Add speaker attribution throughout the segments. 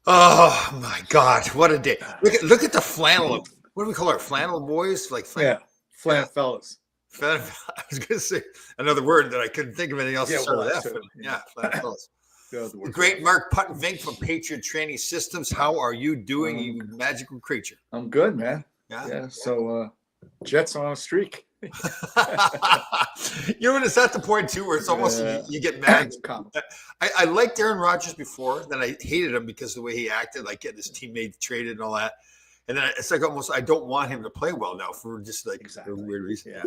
Speaker 1: Oh my God, what a day! Look at the flannel. What do we call our flannel boys? Like
Speaker 2: Yeah,
Speaker 1: flannel.
Speaker 2: flat fellas.
Speaker 1: I was going to say another word that I couldn't think of anything else to
Speaker 2: Yeah,
Speaker 1: start
Speaker 2: well,
Speaker 1: with
Speaker 2: that
Speaker 1: F.
Speaker 2: too.
Speaker 1: Yeah, flannel fellas.
Speaker 2: The other
Speaker 1: The
Speaker 2: word.
Speaker 1: great Mark Puttenvink from Patriot Training Systems. How are you doing, you magical creature?
Speaker 2: I'm good, man.
Speaker 1: Yeah.
Speaker 2: Yeah. So Jets on a streak.
Speaker 1: You know, when it's at the point too where it's almost you get mad. I liked Aaron Rodgers before, then I hated him because of the way he acted, like getting his teammates traded and all that. And then it's like almost I don't want him to play well now for just like a weird reason.
Speaker 2: Yeah.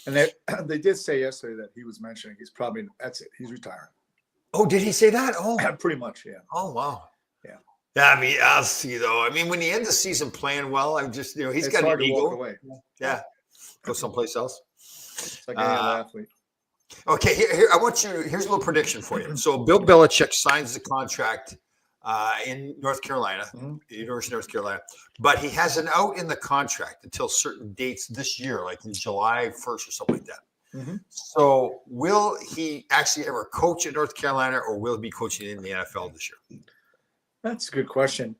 Speaker 2: And they did say yesterday that he was mentioning that's it. He's retiring.
Speaker 1: Oh, did he say that? Oh,
Speaker 2: pretty much, yeah.
Speaker 1: Oh, wow.
Speaker 2: Yeah.
Speaker 1: Yeah, I mean, I'll see though. I mean, when he ends the season playing well, I'm just he's got
Speaker 2: hard
Speaker 1: an
Speaker 2: to
Speaker 1: ego.
Speaker 2: walk away.
Speaker 1: Yeah. Go someplace else.
Speaker 2: It's like any other athlete.
Speaker 1: Okay, here I want you. Here's a little prediction for you. So Bill Belichick signs the contract in North Carolina, University of North Carolina, but he has an out in the contract until certain dates this year, like in July 1st or something like that. So will he actually ever coach at North Carolina, or will he be coaching in the NFL this year?
Speaker 2: That's a good question.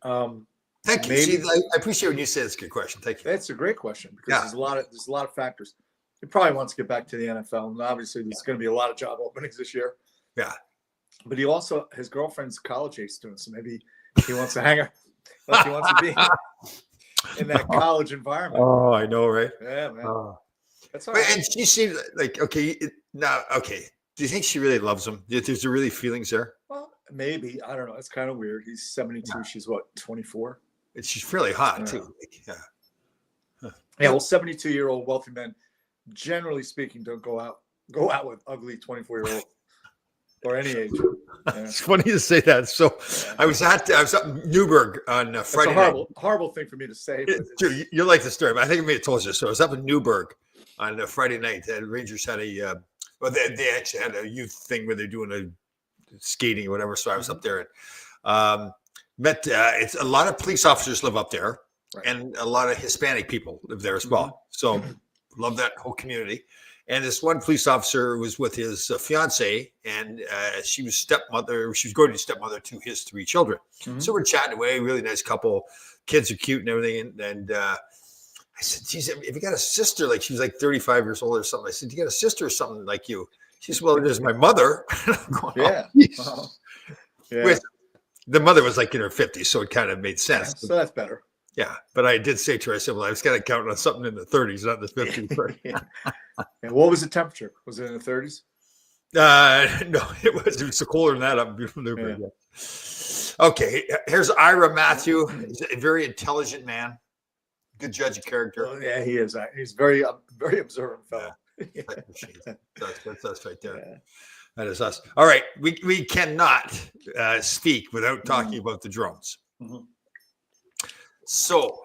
Speaker 1: Thank you. See, I appreciate when you say it's a good question. Thank you.
Speaker 2: That's a great question because there's a lot of factors. He probably wants to get back to the NFL, and obviously there's going to be a lot of job openings this year.
Speaker 1: Yeah,
Speaker 2: but his girlfriend's a college age student, so maybe he wants to hang her. Like he wants to be in that college environment.
Speaker 1: Oh, I know, right?
Speaker 2: Yeah, man. That's all
Speaker 1: right. And she seemed like okay. Now, okay. Do you think she really loves him? There's really feelings there?
Speaker 2: Well, maybe. I don't know. It's kind of weird. He's 72. Yeah. She's what, 24?
Speaker 1: And she's fairly hot too. Like,
Speaker 2: yeah. Huh. Yeah. Well, 72-year-old wealthy men, generally speaking, don't go out with ugly 24-year-old or any age. Yeah.
Speaker 1: It's funny to say that. So I was up in Newburgh on Friday night.
Speaker 2: Horrible thing for me to say.
Speaker 1: But you like the story, but I think I may have told you. So I was up in Newburgh on Friday night. The Rangers had they actually had a youth thing where they're doing a skating or whatever. So I was up there and met. It's a lot of police officers live up there, and a lot of Hispanic people live there as well. So love that whole community. And this one police officer was with his fiance, and she was She was going to be stepmother to his 3 children. So we're chatting away. Really nice couple. Kids are cute and everything. And I said, geez, if you got a sister, like she was like 35 years old or something. I said, you got a sister or something like you? She said, well, there's my mother. With the mother was like in her 50s, so it kind of made sense.
Speaker 2: So that's better.
Speaker 1: Yeah, but I did say to her, I said, well, I was kind of counting on something in the 30s, not the 50s.
Speaker 2: And what was the temperature? Was it in the 30s?
Speaker 1: No, it was colder than that up in Newburgh. Yeah. Okay, here's Ira Matthew. He's a very intelligent man. Good judge of character.
Speaker 2: Oh, yeah, he is. He's very observant fellow.
Speaker 1: Yeah. That's us right there. Yeah. That is us. All right, we cannot speak without talking about the drones. So,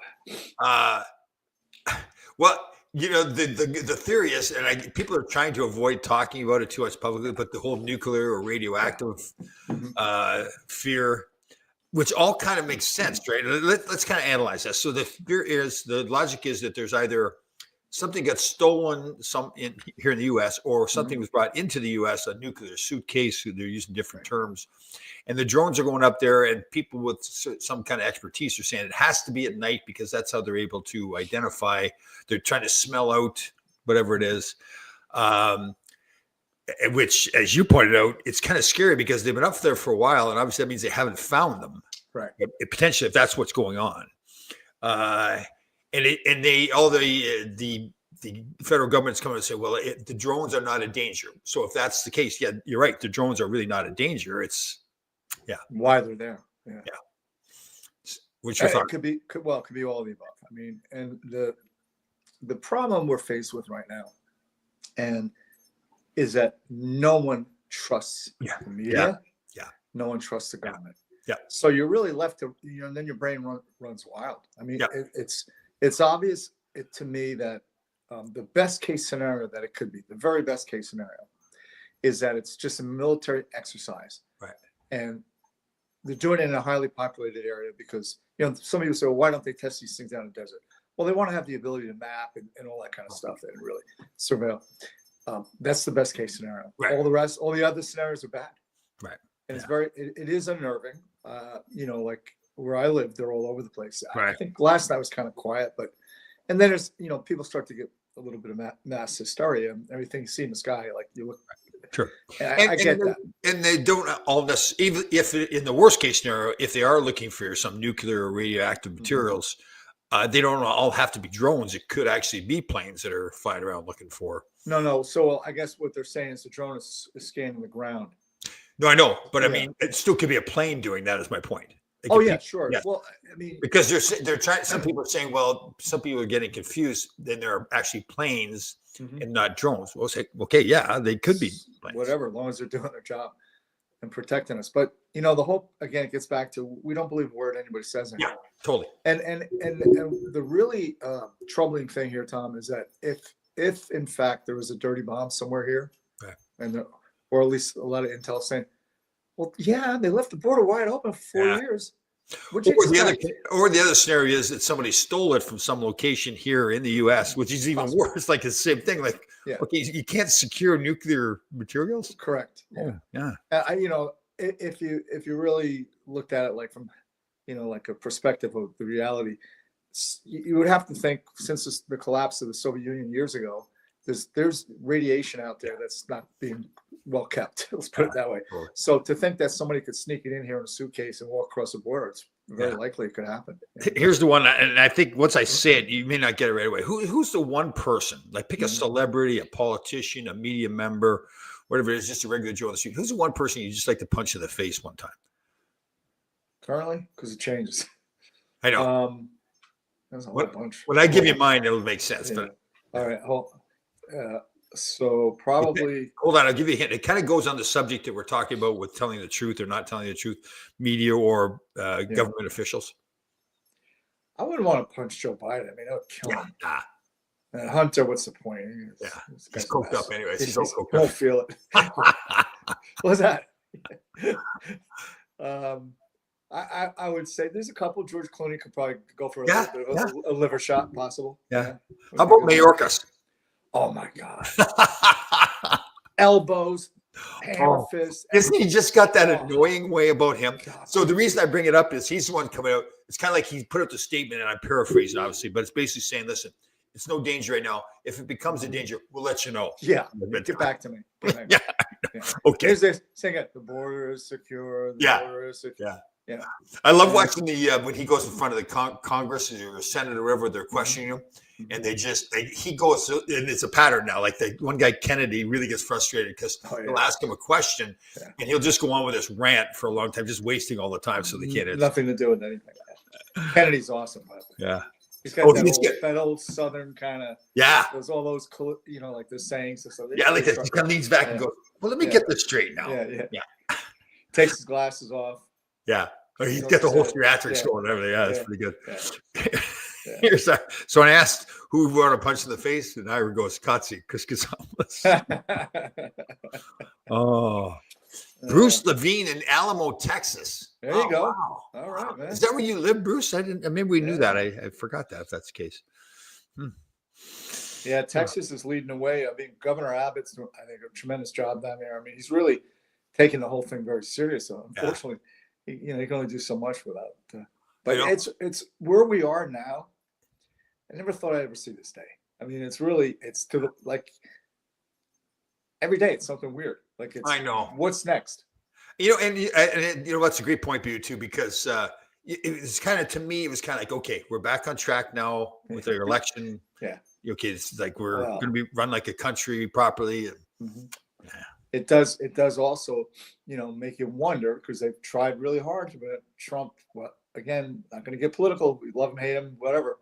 Speaker 1: well, you know, the theory is, and people are trying to avoid talking about it too much publicly, but the whole nuclear or radioactive fear, which all kind of makes sense, right? Let's kind of analyze this. So the logic is that there's either something got stolen here in the U.S. or something was brought into the U.S., a nuclear suitcase. They're using different terms. And the drones are going up there, and people with some kind of expertise are saying it has to be at night because that's how they're able to identify. They're trying to smell out whatever it is, which, as you pointed out, it's kind of scary because they've been up there for a while, and obviously that means they haven't found them.
Speaker 2: Right.
Speaker 1: Potentially, if that's what's going on. The federal government's coming and say, well, the drones are not a danger. So if that's the case, yeah, you're right. The drones are really not a danger. It's
Speaker 2: why they're there. Yeah.
Speaker 1: What's your thought?
Speaker 2: It could be all of the above. I mean, and the problem we're faced with right now, and is that no one trusts the media.
Speaker 1: Yeah.
Speaker 2: No one trusts the government.
Speaker 1: Yeah.
Speaker 2: So you're really left to, and then your brain runs wild. I mean, it's obvious to me that the best case scenario that it could be, the very best case scenario, is that it's just a military exercise.
Speaker 1: Right.
Speaker 2: And they're doing it in a highly populated area because, some people say, well, why don't they test these things out in the desert? Well, they want to have the ability to map and all that kind of stuff and really surveil. That's the best case scenario.
Speaker 1: Right.
Speaker 2: All the other scenarios are bad.
Speaker 1: Right.
Speaker 2: and it's it is unnerving. Like where I live, they're all over the place. I
Speaker 1: Right.
Speaker 2: think last night was kind of quiet, and then there's, people start to get a little bit of mass hysteria and everything you see in the sky, like you look.
Speaker 1: Sure.
Speaker 2: I get that.
Speaker 1: And they don't all this, even if in the worst case scenario, if they are looking for some nuclear or radioactive materials, they don't all have to be drones. It could actually be planes that are flying around looking for.
Speaker 2: No. So I guess what they're saying is the drone is scanning the ground.
Speaker 1: No, I know, but I mean, it still could be a plane doing that. Is my point.
Speaker 2: Sure.
Speaker 1: Yeah.
Speaker 2: Well, I mean,
Speaker 1: because they're trying. Some people are saying, well, some people are getting confused. Then there are actually planes and not drones. We'll say, okay, yeah, they could be planes.
Speaker 2: Whatever, as long as they're doing their job and protecting us. But the whole, again, it gets back to, we don't believe a word anybody says anymore.
Speaker 1: Yeah, totally.
Speaker 2: And the really troubling thing here, Tom, is that if in fact there was a dirty bomb somewhere here, or at least a lot of intel saying, well, yeah, they left the border wide open for 4 years.
Speaker 1: Or the other scenario is that somebody stole it from some location here in the U.S., which is even worse. Like the same thing. Like, okay, you can't secure nuclear materials.
Speaker 2: Correct.
Speaker 1: Yeah.
Speaker 2: If you really looked at it like from, like a perspective of the reality, you would have to think, since the collapse of the Soviet Union years ago, there's radiation out there that's not being well kept. Let's put it that way.
Speaker 1: Sure.
Speaker 2: So to think that somebody could sneak it in here in a suitcase and walk across the border, it's very likely it could happen.
Speaker 1: Here's the one, and I think once I say it, you may not get it right away. Who's the one person? Like, pick a celebrity, a politician, a media member, whatever it is, just a regular Joe on the street. Who's the one person you just like to punch in the face one time?
Speaker 2: Currently, because it changes.
Speaker 1: I know.
Speaker 2: There's a whole bunch.
Speaker 1: When I give you mine, it'll make sense.
Speaker 2: Yeah.
Speaker 1: But
Speaker 2: all right, so probably
Speaker 1: hold on, I'll give you a hint. It kind of goes on the subject that we're talking about with telling the truth or not telling the truth, media or government officials.
Speaker 2: I wouldn't want to punch Joe Biden. I mean, that would kill him.
Speaker 1: Nah.
Speaker 2: And Hunter, what's the point?
Speaker 1: He's coked up anyways. He's all coked up.
Speaker 2: Won't feel it. What's that? I would say there's a couple. George Clooney could probably go for a little bit of a liver shot, possible.
Speaker 1: Yeah. How about Mayorkas?
Speaker 2: Oh my God. Elbows, hammer fists.
Speaker 1: Isn't he just got that annoying way about him? God. So the reason I bring it up is he's the one coming out. It's kind of like he put out the statement, and I'm paraphrasing, obviously, but it's basically saying, listen, it's no danger right now. If it becomes a danger, we'll let you know.
Speaker 2: Yeah. Get back to me.
Speaker 1: Yeah. Okay.
Speaker 2: Here's this saying it. The border is secure. The border is secure.
Speaker 1: Yeah. I love watching when he goes in front of the Congress or Senate or whatever, they're questioning him. And he goes, and it's a pattern now. Like the one guy, Kennedy, really gets frustrated because they'll ask him a question and he'll just go on with this rant for a long time, just wasting all the time. So they can't answer.
Speaker 2: Nothing to do with anything. Kennedy's awesome, by the way.
Speaker 1: Yeah.
Speaker 2: He's got that old Southern kind of, there's all those, like the sayings and stuff.
Speaker 1: Yeah, like that. He kind of leans back and goes, well, let me get this straight now.
Speaker 2: Yeah. Takes his glasses off.
Speaker 1: Yeah. He's got the whole theatrics going and everything. Yeah, that's pretty good. So when I asked who would want to punch in the face, and Ira goes, Katsi, Chris Bruce Levine in Alamo, Texas.
Speaker 2: There you go.
Speaker 1: Wow.
Speaker 2: All right, man.
Speaker 1: Is that where you live, Bruce? Maybe we knew that. I forgot that if that's the case.
Speaker 2: Yeah, Texas is leading the way. I mean, Governor Abbott's doing, I think, a tremendous job down there. I mean, he's really taking the whole thing very serious. So unfortunately, he can only do so much without. But it's where we are now. I never thought I'd ever see this day. I mean, it's every day it's something weird. Like I know what's next.
Speaker 1: And what's a great point for you too, because it's kind of, to me, it was kind of like, okay, we're back on track now with our election.
Speaker 2: Yeah.
Speaker 1: Okay, it's like we're going to be run like a country properly.
Speaker 2: It does also, make you wonder, because they've tried really hard to put Trump. Well, again, not going to get political. We love him, hate him, whatever.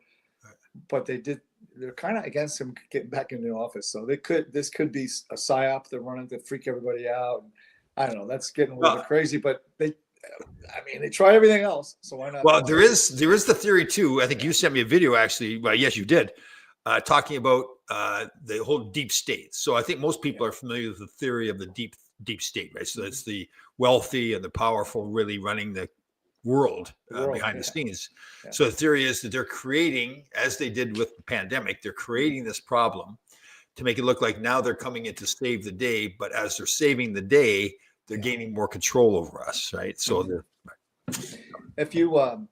Speaker 2: But they're kind of against him getting back into the office. So this could be a psyop they're running to freak everybody out. I don't know. That's getting a little bit crazy, but they try everything else. So why not?
Speaker 1: Well, there is the theory too. I think you sent me a video actually. Well, yes, you did. Talking about the whole deep state. So I think most people are familiar with the theory of the deep state, right? So that's the wealthy and the powerful really running the world behind the scenes. Yeah. So the theory is that they're creating, as they did with the pandemic, they're creating this problem to make it look like now they're coming in to save the day. But as they're saving the day, they're gaining more control over us, right? So
Speaker 2: if you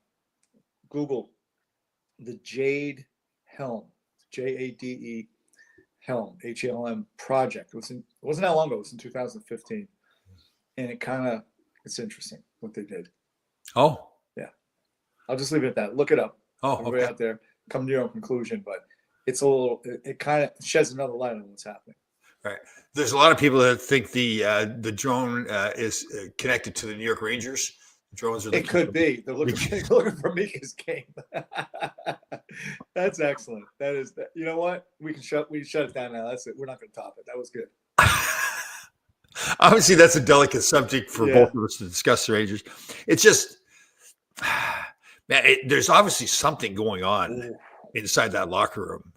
Speaker 2: Google the Jade Helm, Jade Helm, HELM project, it wasn't that long ago. It was in 2015, and it's interesting what they did.
Speaker 1: oh,
Speaker 2: Yeah, I'll just leave it at that. Look it up.
Speaker 1: oh,
Speaker 2: Everybody
Speaker 1: okay.
Speaker 2: out there, come to your own conclusion, but it's a little. It kind of sheds another light on what's happening.
Speaker 1: Right. There's a lot of people that think the drone is connected to the New York Rangers. Drones are.
Speaker 2: It could be. They're looking for Mika's game. That's excellent. That is. You know what? We can shut it down now. That's it. We're not going to top it. That was good.
Speaker 1: Obviously, that's a delicate subject for both of us to discuss the Rangers. It's just, man, there's obviously something going on inside that locker room.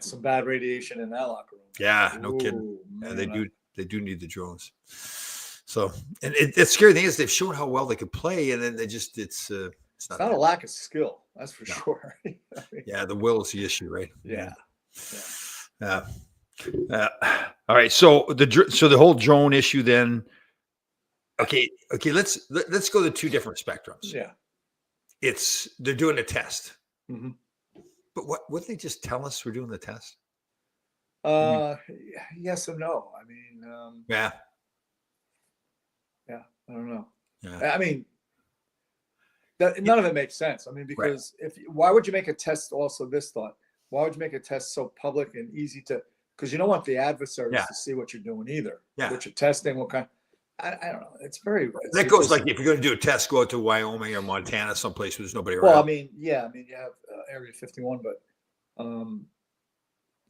Speaker 2: Some bad radiation in that locker room.
Speaker 1: Yeah, no kidding. Yeah, they do need the drones. So, and the scary thing is they've shown how well they could play, and then it's
Speaker 2: not a lack of skill, that's for sure. I mean,
Speaker 1: yeah, the will is the issue, right?
Speaker 2: Yeah.
Speaker 1: All right. So the whole drone issue then. Okay. Let's go to two different spectrums.
Speaker 2: Yeah.
Speaker 1: They're doing a test.
Speaker 2: Mm-hmm.
Speaker 1: But what they just tell us we're doing the test?
Speaker 2: Yes and no. I mean,
Speaker 1: yeah.
Speaker 2: I don't know.
Speaker 1: Yeah.
Speaker 2: I mean, none of it makes sense. I mean, because why would you make a test? Also, this thought: why would you make a test so public and easy to? Because you don't want the adversaries to see what you're doing either.
Speaker 1: Yeah.
Speaker 2: What you're testing, what kind. I don't know. It's very.
Speaker 1: That goes like if you're going to do a test, go out to Wyoming or Montana, someplace where there's nobody around.
Speaker 2: Well, I mean, you have Area 51, but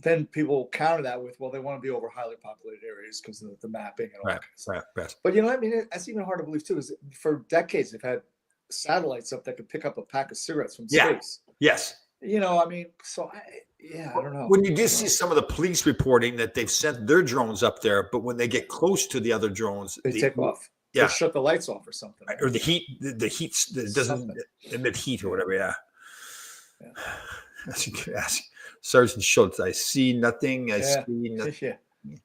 Speaker 2: then people counter that with, well, they want to be over highly populated areas because of the mapping and all that kind of stuff. But you know what I mean? That's even hard to believe too. Is for decades they've had satellites up that could pick up a pack of cigarettes from space.
Speaker 1: Yes.
Speaker 2: You know, I mean, so I don't know.
Speaker 1: When you do see some of the police reporting that they've sent their drones up there, but when they get close to the other drones,
Speaker 2: they take off.
Speaker 1: Yeah,
Speaker 2: or shut the lights off or something.
Speaker 1: Right? Or the heat that doesn't emit heat or whatever. Yeah. That's what you ask. Sergeant Schultz, I see nothing. I see nothing.
Speaker 2: Yeah,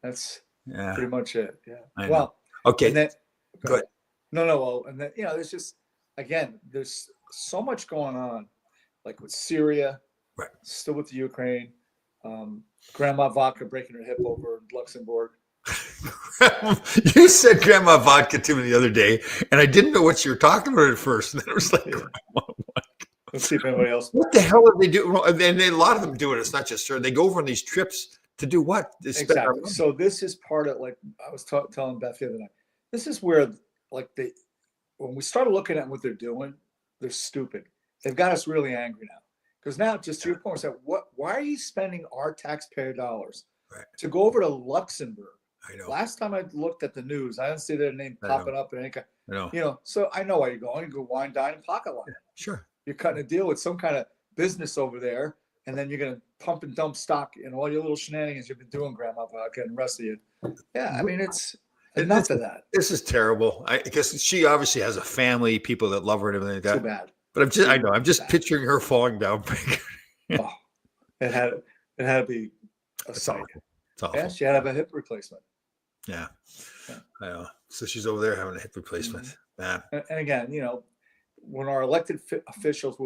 Speaker 2: that's pretty much it. Yeah.
Speaker 1: Well, okay.
Speaker 2: And then,
Speaker 1: go ahead.
Speaker 2: No. Well, and then there's just there's so much going on, like with Syria,
Speaker 1: right?
Speaker 2: Still with the Ukraine, Grandma Vodka breaking her hip over in Luxembourg.
Speaker 1: You said Grandma Vodka to me the other day, and I didn't know what you were talking about at first. And then it was like,
Speaker 2: let's see if anybody else.
Speaker 1: What the hell are they doing? And a lot of them do it. It's not just her. They go over on these trips to do what?
Speaker 2: Exactly. So this is part of, like I was telling Beth the other night. This is where, like, when we started looking at what they're doing, they're stupid. They've got us really angry now. Because now, just to your point, said, why are you spending our taxpayer dollars to go over to Luxembourg?
Speaker 1: I know.
Speaker 2: Last time I looked at the news, I didn't see their name popping up in any kind.
Speaker 1: I know.
Speaker 2: You know, so I know why you're going. You go wine, dine, and pocket line.
Speaker 1: Yeah, sure.
Speaker 2: You're cutting a deal with some kind of business over there, and then you're going to pump and dump stock in all your little shenanigans you've been doing, Grandma Vodka, and the rest of you. Yeah, I mean, it's enough of that.
Speaker 1: This is terrible. Because she obviously has a family, people that love her and everything like that.
Speaker 2: Too bad.
Speaker 1: But I'm just picturing her falling down.
Speaker 2: Oh, it had to be a sight.
Speaker 1: It's awful.
Speaker 2: Yeah, she had to have a hip replacement.
Speaker 1: Yeah. I know. So she's over there having a hip replacement.
Speaker 2: Mm-hmm. And again, you know, when our elected officials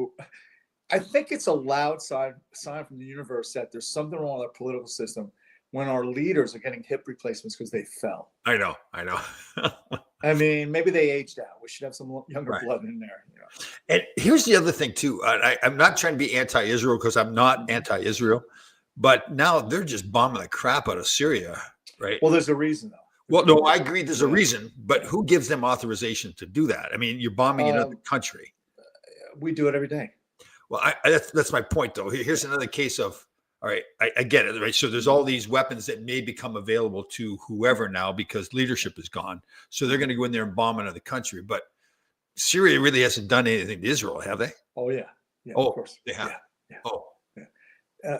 Speaker 2: I think it's a loud sign from the universe that there's something wrong with our political system when our leaders are getting hip replacements because they fell.
Speaker 1: I know.
Speaker 2: I mean, maybe they aged out. We should have some younger blood in there. You know?
Speaker 1: And here's the other thing too. I'm not trying to be anti-Israel because I'm not anti-Israel, but now they're just bombing the crap out of Syria, right?
Speaker 2: Well, there's a reason though.
Speaker 1: Well, no, I agree. There's a reason, but who gives them authorization to do that? I mean, you're bombing another country.
Speaker 2: We do it every day.
Speaker 1: Well, that's my point, though. Here's another case of, all right, I get it, right? So there's all these weapons that may become available to whoever now because leadership is gone. So they're going to go in there and bomb another country. But Syria really hasn't done anything to Israel, have they?
Speaker 2: Oh, yeah.
Speaker 1: Of
Speaker 2: course.
Speaker 1: They have.
Speaker 2: Yeah.
Speaker 1: Oh.
Speaker 2: Yeah.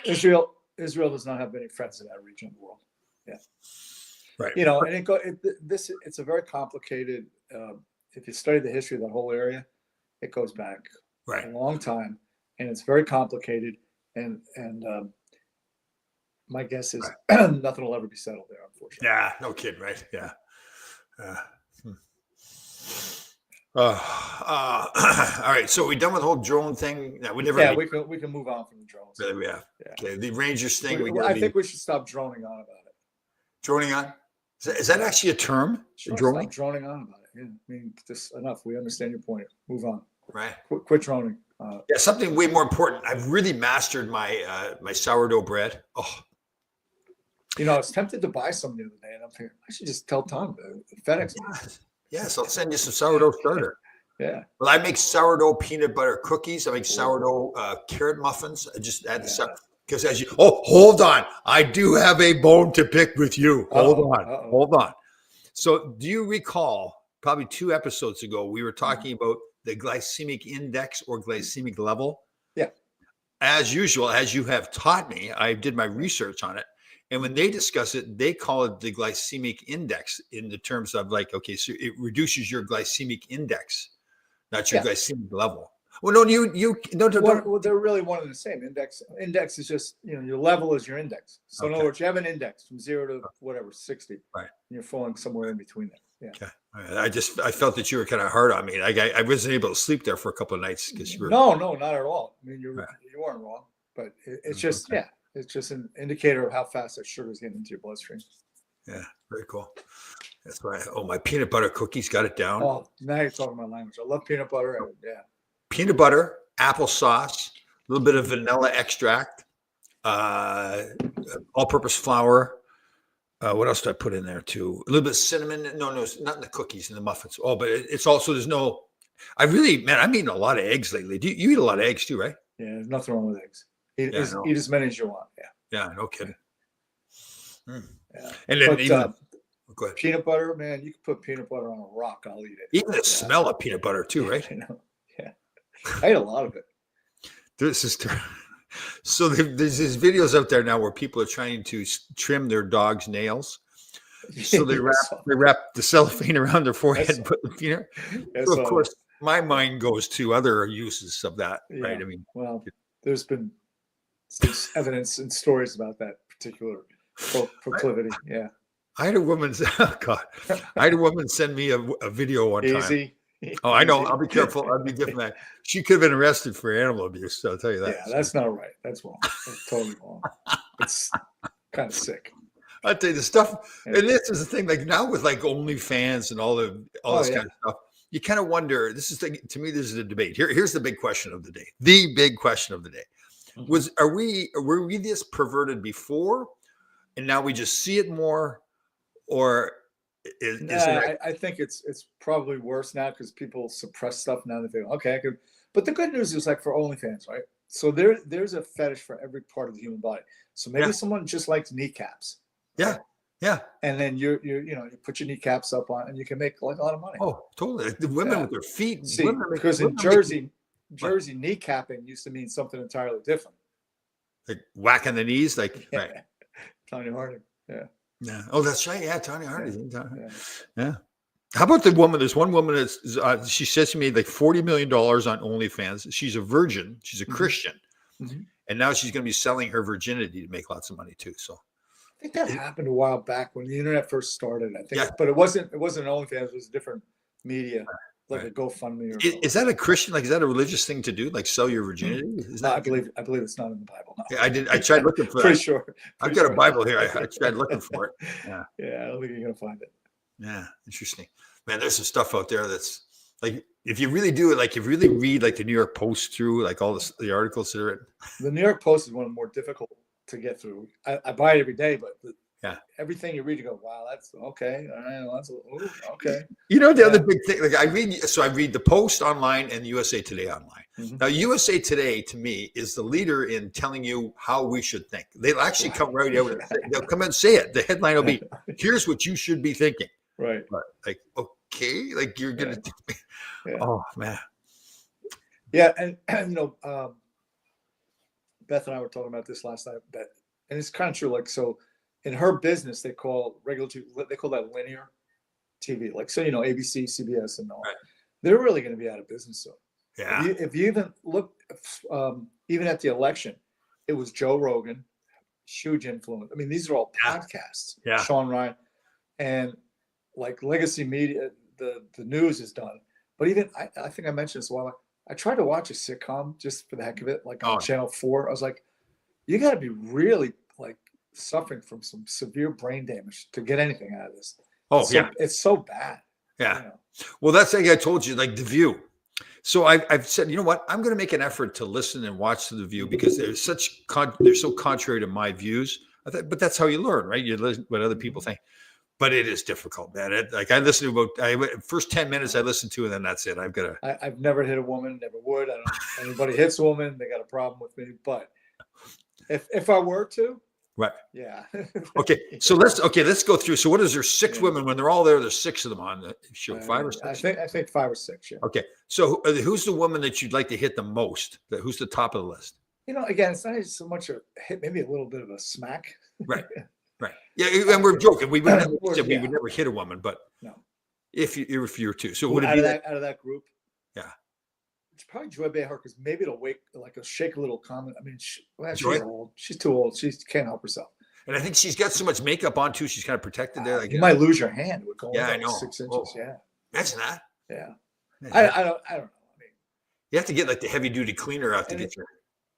Speaker 2: Israel does not have many friends in that region of the world. Yeah.
Speaker 1: Right.
Speaker 2: You know, and it's a very complicated, if you study the history of that whole area, it goes back a long time, and it's very complicated. And my guess is nothing will ever be settled there, unfortunately.
Speaker 1: Yeah, no kidding, right? Yeah. Uh, hmm. All right. So we done with the whole drone thing. No, we never.
Speaker 2: Yeah, we can move on from the drones.
Speaker 1: Really, yeah.
Speaker 2: Yeah.
Speaker 1: Okay. The Rangers thing.
Speaker 2: I think we should stop droning on about it.
Speaker 1: Droning on. Is that actually a term?
Speaker 2: Sure,
Speaker 1: droning?
Speaker 2: stop droning on about it. Yeah, I mean, just enough. We understand your point. Move on.
Speaker 1: Right.
Speaker 2: Quit droning.
Speaker 1: Yeah, something way more important. I've really mastered my my sourdough bread. Oh,
Speaker 2: you know, I was tempted to buy some the other day, and I'm thinking I should just tell Tom FedEx.
Speaker 1: Yes, I'll send you some sourdough starter.
Speaker 2: Yeah.
Speaker 1: Well, I make sourdough peanut butter cookies. I make sourdough carrot muffins. I just add the stuff because as you. Oh, hold on! I do have a bone to pick with you. Hold on. So, do you recall? Probably 2 episodes ago, we were talking about the glycemic index or glycemic level.
Speaker 2: Yeah.
Speaker 1: As usual, as you have taught me, I did my research on it. And when they discuss it, they call it the glycemic index in the terms of like, okay, so it reduces your glycemic index, not your glycemic level. Well, no,
Speaker 2: well, they're really one and the same. Index is just, you know, your level is your index. So in other words, you have an index from 0 to whatever, 60.
Speaker 1: Right.
Speaker 2: And you're falling somewhere in between there. Yeah.
Speaker 1: Okay. I felt that you were kind of hard on me. I wasn't able to sleep there for a couple of nights because you were.
Speaker 2: No, not at all. I mean, you weren't wrong, but it's just it's just an indicator of how fast that sugar is getting into your bloodstream.
Speaker 1: Yeah, very cool. That's why. Oh, my peanut butter cookies got it down.
Speaker 2: Oh, now you're talking my language. I love peanut butter. Yeah.
Speaker 1: Peanut butter, applesauce, a little bit of vanilla extract, all-purpose flour. What else did I put in there too? A little bit of cinnamon. No, not in the cookies and the muffins. Oh, but it's also there's no. I'm eating a lot of eggs lately. You eat a lot of eggs too, right?
Speaker 2: Yeah, there's nothing wrong with eggs. Eat as many as you want. Yeah.
Speaker 1: Yeah, no kidding. Yeah.
Speaker 2: And then
Speaker 1: go ahead.
Speaker 2: Peanut butter, man, you can put peanut butter on a rock. I'll eat it.
Speaker 1: Even the smell of peanut butter too, right?
Speaker 2: Yeah. I ate a lot of it.
Speaker 1: This is so there's these videos out there now where people are trying to trim their dog's nails. So they wrap the cellophane around their forehead and put the peanut. So of course, my mind goes to other uses of that, right? I mean,
Speaker 2: well, there's been some evidence and stories about that particular proclivity. Yeah.
Speaker 1: I had a woman. I had a woman send me a video one time.
Speaker 2: Easy.
Speaker 1: Oh, I know. I'll be careful. I'll be diplomatic. She could have been arrested for animal abuse. So I'll tell you that.
Speaker 2: Yeah, that's not right. That's wrong. That's totally wrong. It's kind of sick.
Speaker 1: I'll tell you the stuff. And this is the thing. Like now with like OnlyFans and all this kind of stuff, you kind of wonder. To me, this is a debate. Here's the big question of the day. The big question of the day was: were we this perverted before, and now we just see it more, or?
Speaker 2: I think it's probably worse now because people suppress stuff now that they go, okay, I could. But the good news is like for OnlyFans, right? So there's a fetish for every part of the human body. So maybe someone just likes kneecaps.
Speaker 1: Yeah, yeah.
Speaker 2: And then you put your kneecaps up on, and you can make like a lot of money.
Speaker 1: Oh, totally. The women with their feet.
Speaker 2: See, because in Jersey, kneecapping used to mean something entirely different.
Speaker 1: Like whacking the knees, like right.
Speaker 2: Tony Harding. Yeah.
Speaker 1: Yeah. Oh, that's right. Yeah, Tony Harding. Yeah. How about the woman? There's one woman that's she says she made like $40 million on OnlyFans. She's a virgin. She's a Christian, and now she's going to be selling her virginity to make lots of money too. So
Speaker 2: I think that happened a while back when the internet first started. I think, but it wasn't OnlyFans. It was a different media, like a GoFundMe.
Speaker 1: Is that a Christian? Like, is that a religious thing to do? Like, sell your virginity?
Speaker 2: I believe it's not in the Bible. No.
Speaker 1: Yeah, I tried looking for it.
Speaker 2: Pretty sure.
Speaker 1: I've got a Bible here. I tried looking for it. Yeah.
Speaker 2: Yeah, I don't think you're gonna find it.
Speaker 1: Yeah, interesting. Man, there's some stuff out there that's like, if you really do it, like, if you really read like the New York Post through, like all the articles that are written.
Speaker 2: The New York Post is one of the more difficult to get through. I buy it every day, but everything you read, you go, wow, that's okay. All right, well, that's okay.
Speaker 1: You know, the other big thing, like I read the Post online and USA Today online. Now, USA Today to me is the leader in telling you how we should think. They'll actually come right out. They'll come and say it. The headline will be, "Here's what you should be thinking."
Speaker 2: Right.
Speaker 1: Like, okay, like you're gonna. Oh man.
Speaker 2: Yeah, and Beth and I were talking about this last night, and it's kind of true. Like, so in her business, they call that linear TV. Like, so ABC, CBS, and all. Right. They're really going to be out of business soon.
Speaker 1: Yeah.
Speaker 2: If you even look, even at the election, it was Joe Rogan, huge influence. I mean, these are all podcasts.
Speaker 1: Yeah.
Speaker 2: Sean Ryan, and like legacy media, the news is done. But even I think I mentioned this a while ago, I tried to watch a sitcom just for the heck of it, like on
Speaker 1: Oh,
Speaker 2: Channel 4. I was like, you got to be really like suffering from some severe brain damage to get anything out of this.
Speaker 1: oh yeah,
Speaker 2: It's so bad.
Speaker 1: yeah.
Speaker 2: You know?
Speaker 1: Well, that's like I told you, like The View. So I've said, you know what? I'm going to make an effort to listen and watch The View because they're they're so contrary to my views. But that's how you learn, right? You listen what other people think. But it is difficult, man. Like I listen to first 10 minutes I listen to, and then that's it.
Speaker 2: I've never hit a woman, never would. I don't. Anybody hits a woman, they got a problem with me. But if I were to,
Speaker 1: right.
Speaker 2: Yeah.
Speaker 1: Okay. So let's go through. So what is there? 6 women when they're all there? There's 6 of them on the show. 5 or 6.
Speaker 2: I think 5 or 6. Yeah.
Speaker 1: Okay. So who's the woman that you'd like to hit the most? Who's the top of the list?
Speaker 2: Again, it's not so much a hit, maybe a little bit of a smack.
Speaker 1: Right. Right. Yeah, and we're joking. We would never,
Speaker 2: we
Speaker 1: would never hit a woman, but
Speaker 2: no.
Speaker 1: If you were to, so would it
Speaker 2: out
Speaker 1: be
Speaker 2: of that group?
Speaker 1: Yeah.
Speaker 2: It's probably Joy Behar because maybe it'll shake a little comment. I mean, she's
Speaker 1: Joy?
Speaker 2: old. She's too old. She can't help herself.
Speaker 1: And I think she's got so much makeup on too. She's kind of protected there.
Speaker 2: You might lose your hand. It would go
Speaker 1: I know.
Speaker 2: 6 inches.
Speaker 1: Oh.
Speaker 2: Yeah.
Speaker 1: Imagine that.
Speaker 2: Yeah.
Speaker 1: Man,
Speaker 2: I don't know. I mean,
Speaker 1: you have to get like the heavy duty cleaner out to get your.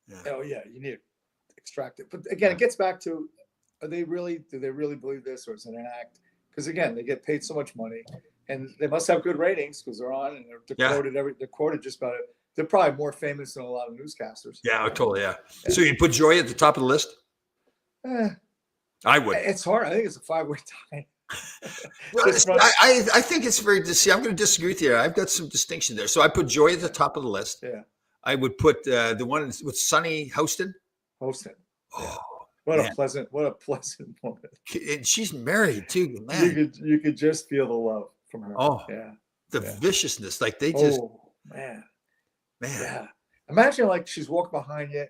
Speaker 2: Yeah. Oh yeah, you need to extract it. But again, it gets back to: do they really believe this, or is it an act? Because again, they get paid so much money, and they must have good ratings because they're on and they're quoted just about it. They're probably more famous than a lot of newscasters.
Speaker 1: Yeah, totally. Yeah. So you put Joy at the top of the list? I would.
Speaker 2: It's hard. I think it's a 5-way tie.
Speaker 1: Well, I think it's very. See, I'm going to disagree with you. I've got some distinction there. So I put Joy at the top of the list.
Speaker 2: Yeah.
Speaker 1: I would put the one with Sunny Houston.
Speaker 2: Houston.
Speaker 1: Oh,
Speaker 2: yeah. What a pleasant woman.
Speaker 1: And she's married too, man.
Speaker 2: You could just feel the love from her.
Speaker 1: Oh,
Speaker 2: yeah.
Speaker 1: The viciousness, like they just.
Speaker 2: Oh man. Yeah. Imagine like she's walking behind you, and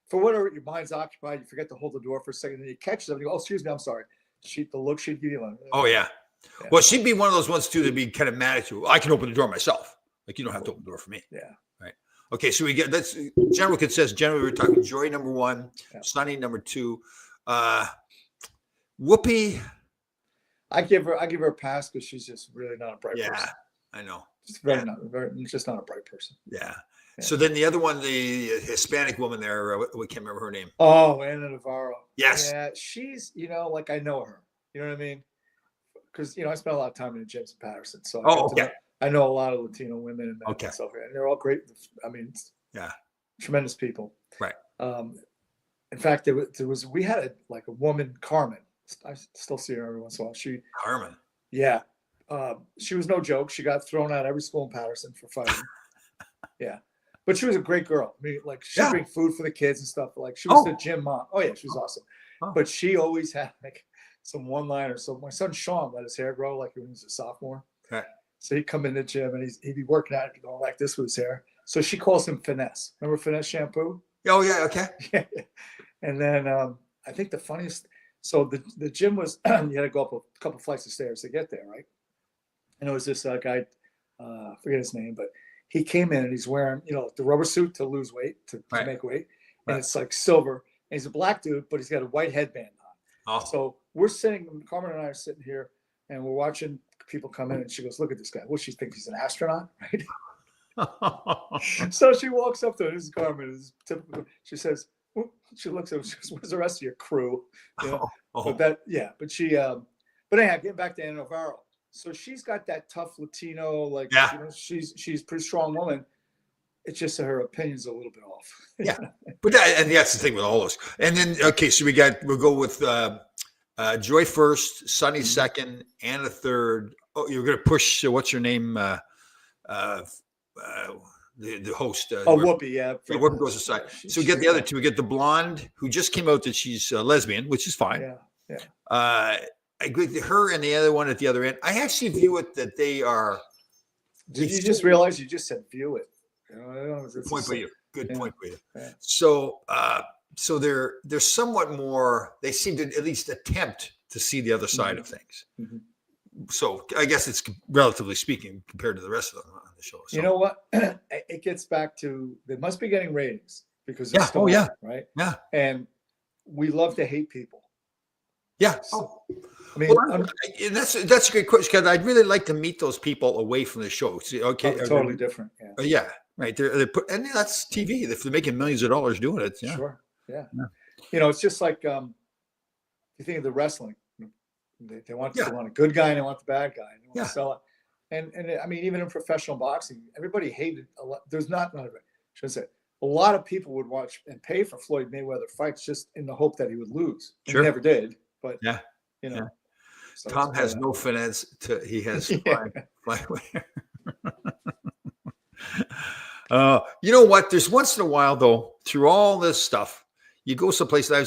Speaker 2: for whatever your mind's occupied, you forget to hold the door for a second, and you catch them. And you go, "Oh, excuse me, I'm sorry." The look she'd give you. Like,
Speaker 1: oh yeah. Well, she'd be one of those ones too that'd be kind of mad at you. I can open the door myself. Like you don't have to open the door for me.
Speaker 2: Yeah.
Speaker 1: Right. Okay. So we get that's general consensus. Generally, we're talking Joy number 1, Sunny number 2, Whoopi.
Speaker 2: I give her a pass because she's just really not a bright person.
Speaker 1: Yeah, I know.
Speaker 2: Just just not a bright person.
Speaker 1: Yeah. So then the other one, the Hispanic woman there, we can't remember her name.
Speaker 2: Oh, Ana Navarro.
Speaker 1: Yes.
Speaker 2: Yeah, she's, like I know her. You know what I mean? Because, I spent a lot of time in James Patterson. So I know a lot of Latino women and stuff. And they're all great. I mean, tremendous people.
Speaker 1: Right.
Speaker 2: In fact, we had a woman, Carmen. I still see her every once in a while.
Speaker 1: Carmen.
Speaker 2: Yeah. She was no joke. She got thrown out of every school in Patterson for fighting. Yeah. But she was a great girl. I mean, like she'd bring food for the kids and stuff. Like she was the gym mom. Oh yeah, she was awesome. But she always had like some one-liner. So my son Sean let his hair grow like when he was a sophomore.
Speaker 1: Okay.
Speaker 2: So he'd come in the gym and he'd be working out and going like this with his hair. So she calls him Finesse. Remember Finesse shampoo?
Speaker 1: Oh yeah, okay.
Speaker 2: And then I think the funniest. So the gym was you had to go up a couple flights of stairs to get there, right? And it was this guy, I forget his name, but he came in and he's wearing, the rubber suit to lose weight, to make weight. And it's like silver. And he's a black dude, but he's got a white headband on. Oh. So we're Carmen and I are sitting here and we're watching people come in and she goes, look at this guy. Well, she thinks he's an astronaut, right? So she walks up to him. This is Carmen. This is typical. She says, she looks at him. She goes, where's the rest of your crew? But but anyhow, getting back to Ana Navarro. So she's got that tough Latino, she's a pretty strong woman. It's just that her opinion's a little bit off.
Speaker 1: Yeah, but that's the thing with all those. And then so we'll go with Joy first, Sunny second, Anna third. Oh, you're gonna push what's her name? The host.
Speaker 2: Whoopi, yeah.
Speaker 1: Whoopi goes aside. So we get the other two. We get the blonde who just came out that she's lesbian, which is fine.
Speaker 2: Yeah.
Speaker 1: I agree with her and the other one at the other end. I actually view it that they are.
Speaker 2: Did you just realize you just said view it?
Speaker 1: Good point for you. Good point for you.
Speaker 2: Yeah.
Speaker 1: So they're somewhat more. They seem to at least attempt to see the other side of things. Mm-hmm. So I guess it's relatively speaking compared to the rest of them on the show. So.
Speaker 2: You know what? It gets back to they must be getting ratings because
Speaker 1: right?
Speaker 2: Yeah. And we love to hate people.
Speaker 1: Yeah.
Speaker 2: So, I mean,
Speaker 1: Well, and that's a great question because I'd really like to meet those people away from the show. See, okay,
Speaker 2: totally different. Yeah.
Speaker 1: yeah, right. They're and that's TV. If they're making millions of dollars doing it, yeah.
Speaker 2: Sure. Yeah.
Speaker 1: Yeah.
Speaker 2: You know, it's just like you think of the wrestling. They want
Speaker 1: Yeah.
Speaker 2: a good guy and they want the bad guy. And they want
Speaker 1: Yeah.
Speaker 2: to sell it. And I mean, even in professional boxing, everybody hated a lot. There's not I shouldn't say a lot of people would watch and pay for Floyd Mayweather fights just in the hope that he would lose.
Speaker 1: Sure.
Speaker 2: He never did, but
Speaker 1: Yeah.
Speaker 2: you know.
Speaker 1: Yeah.
Speaker 2: So
Speaker 1: Tom has no finesse. He has
Speaker 2: Yeah.
Speaker 1: You know what? There's once in a while though, through all this stuff, you go someplace. I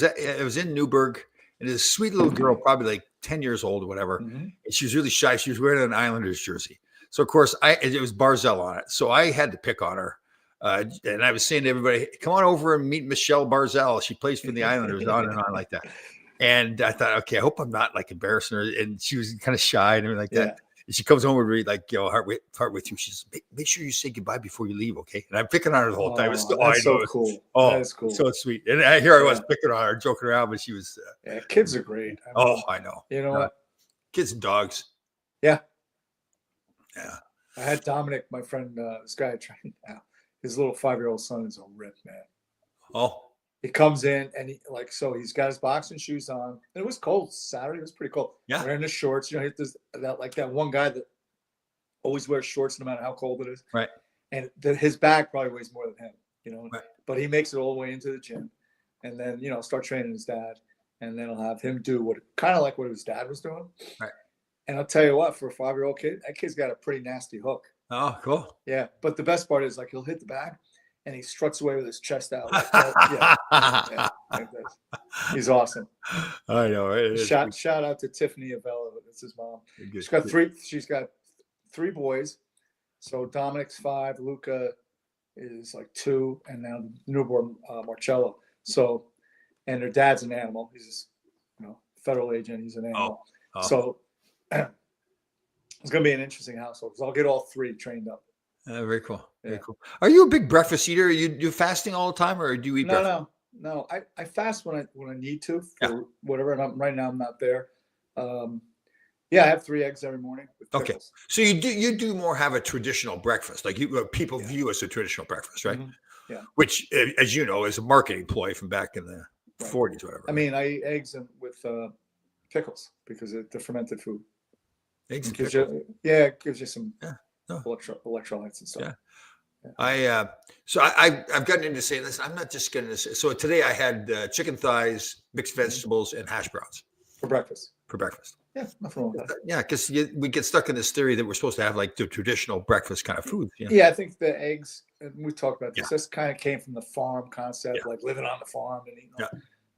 Speaker 1: was in Newburgh, and this sweet little girl, probably like 10 years old or whatever,
Speaker 2: Mhm.
Speaker 1: and she was really shy. She was wearing an Islanders jersey, so of course it was Barzell on it, so I had to pick on her. And I was saying to everybody, "Come on over and meet Michelle Barzell. She plays for the Islanders." On and on like that. And I thought, okay, I hope I'm not like embarrassing her. And she was kind of shy and everything like that. And she comes home with me like, heart with you. She says, make sure you say goodbye before you leave, okay? And I'm picking on her the whole time.
Speaker 2: That's so cool.
Speaker 1: Oh,
Speaker 2: that is cool.
Speaker 1: So sweet. And I was picking on her, joking around, but she was.
Speaker 2: Yeah, kids are great. I mean,
Speaker 1: I know.
Speaker 2: You know what?
Speaker 1: Kids and dogs.
Speaker 2: Yeah.
Speaker 1: Yeah.
Speaker 2: I had Dominic, my friend, this guy I trained now. His little 5-year-old son is a rip, man.
Speaker 1: Oh.
Speaker 2: He comes in and he's got his boxing shoes on. And it was cold Saturday. It was pretty cold.
Speaker 1: Yeah.
Speaker 2: Wearing his shorts. You know, there's that one guy that always wears shorts no matter how cold it is.
Speaker 1: Right.
Speaker 2: And his bag probably weighs more than him, you know.
Speaker 1: Right.
Speaker 2: But he makes it all the way into the gym. And then, start training his dad. And then I'll have him do kind of like what his dad was doing.
Speaker 1: Right.
Speaker 2: And I'll tell you what, for a 5-year-old kid, that kid's got a pretty nasty hook.
Speaker 1: Oh, cool.
Speaker 2: Yeah. But the best part is he'll hit the bag and he struts away with his chest out. Like he's awesome.
Speaker 1: I know. Right?
Speaker 2: Shout out to Tiffany Avella. That's his mom. She's got three boys. So Dominic's 5, Luca is like 2, and now newborn Marcello. So, and their dad's an animal. He's federal agent. He's an animal. So it's going to be an interesting household because I'll get all 3 trained up.
Speaker 1: Very cool. Very cool. Are you a big breakfast eater? Are you fasting all the time, or do you eat breakfast?
Speaker 2: No. I fast when I need to for whatever. And right now I'm not there. I have 3 eggs every morning. With pickles.
Speaker 1: So you do more have a traditional breakfast, like people view as a traditional breakfast, right?
Speaker 2: Mm-hmm. Yeah.
Speaker 1: Which, as you know, is a marketing ploy from back in the 40s, whatever.
Speaker 2: I mean, I eat eggs with pickles because the fermented food.
Speaker 1: Eggs and
Speaker 2: pickles. It gives you some electrolytes and stuff.
Speaker 1: Yeah. I've gotten into saying this. I'm not just going to say. So today I had chicken thighs, mixed vegetables, and hash browns
Speaker 2: for breakfast.
Speaker 1: Yeah,
Speaker 2: nothing wrong with that.
Speaker 1: Yeah, because we get stuck in this theory that we're supposed to have like the traditional breakfast kind of food.
Speaker 2: Yeah, I think the eggs. And we talked about this. This kind of came from the farm concept, like living on the farm and eating.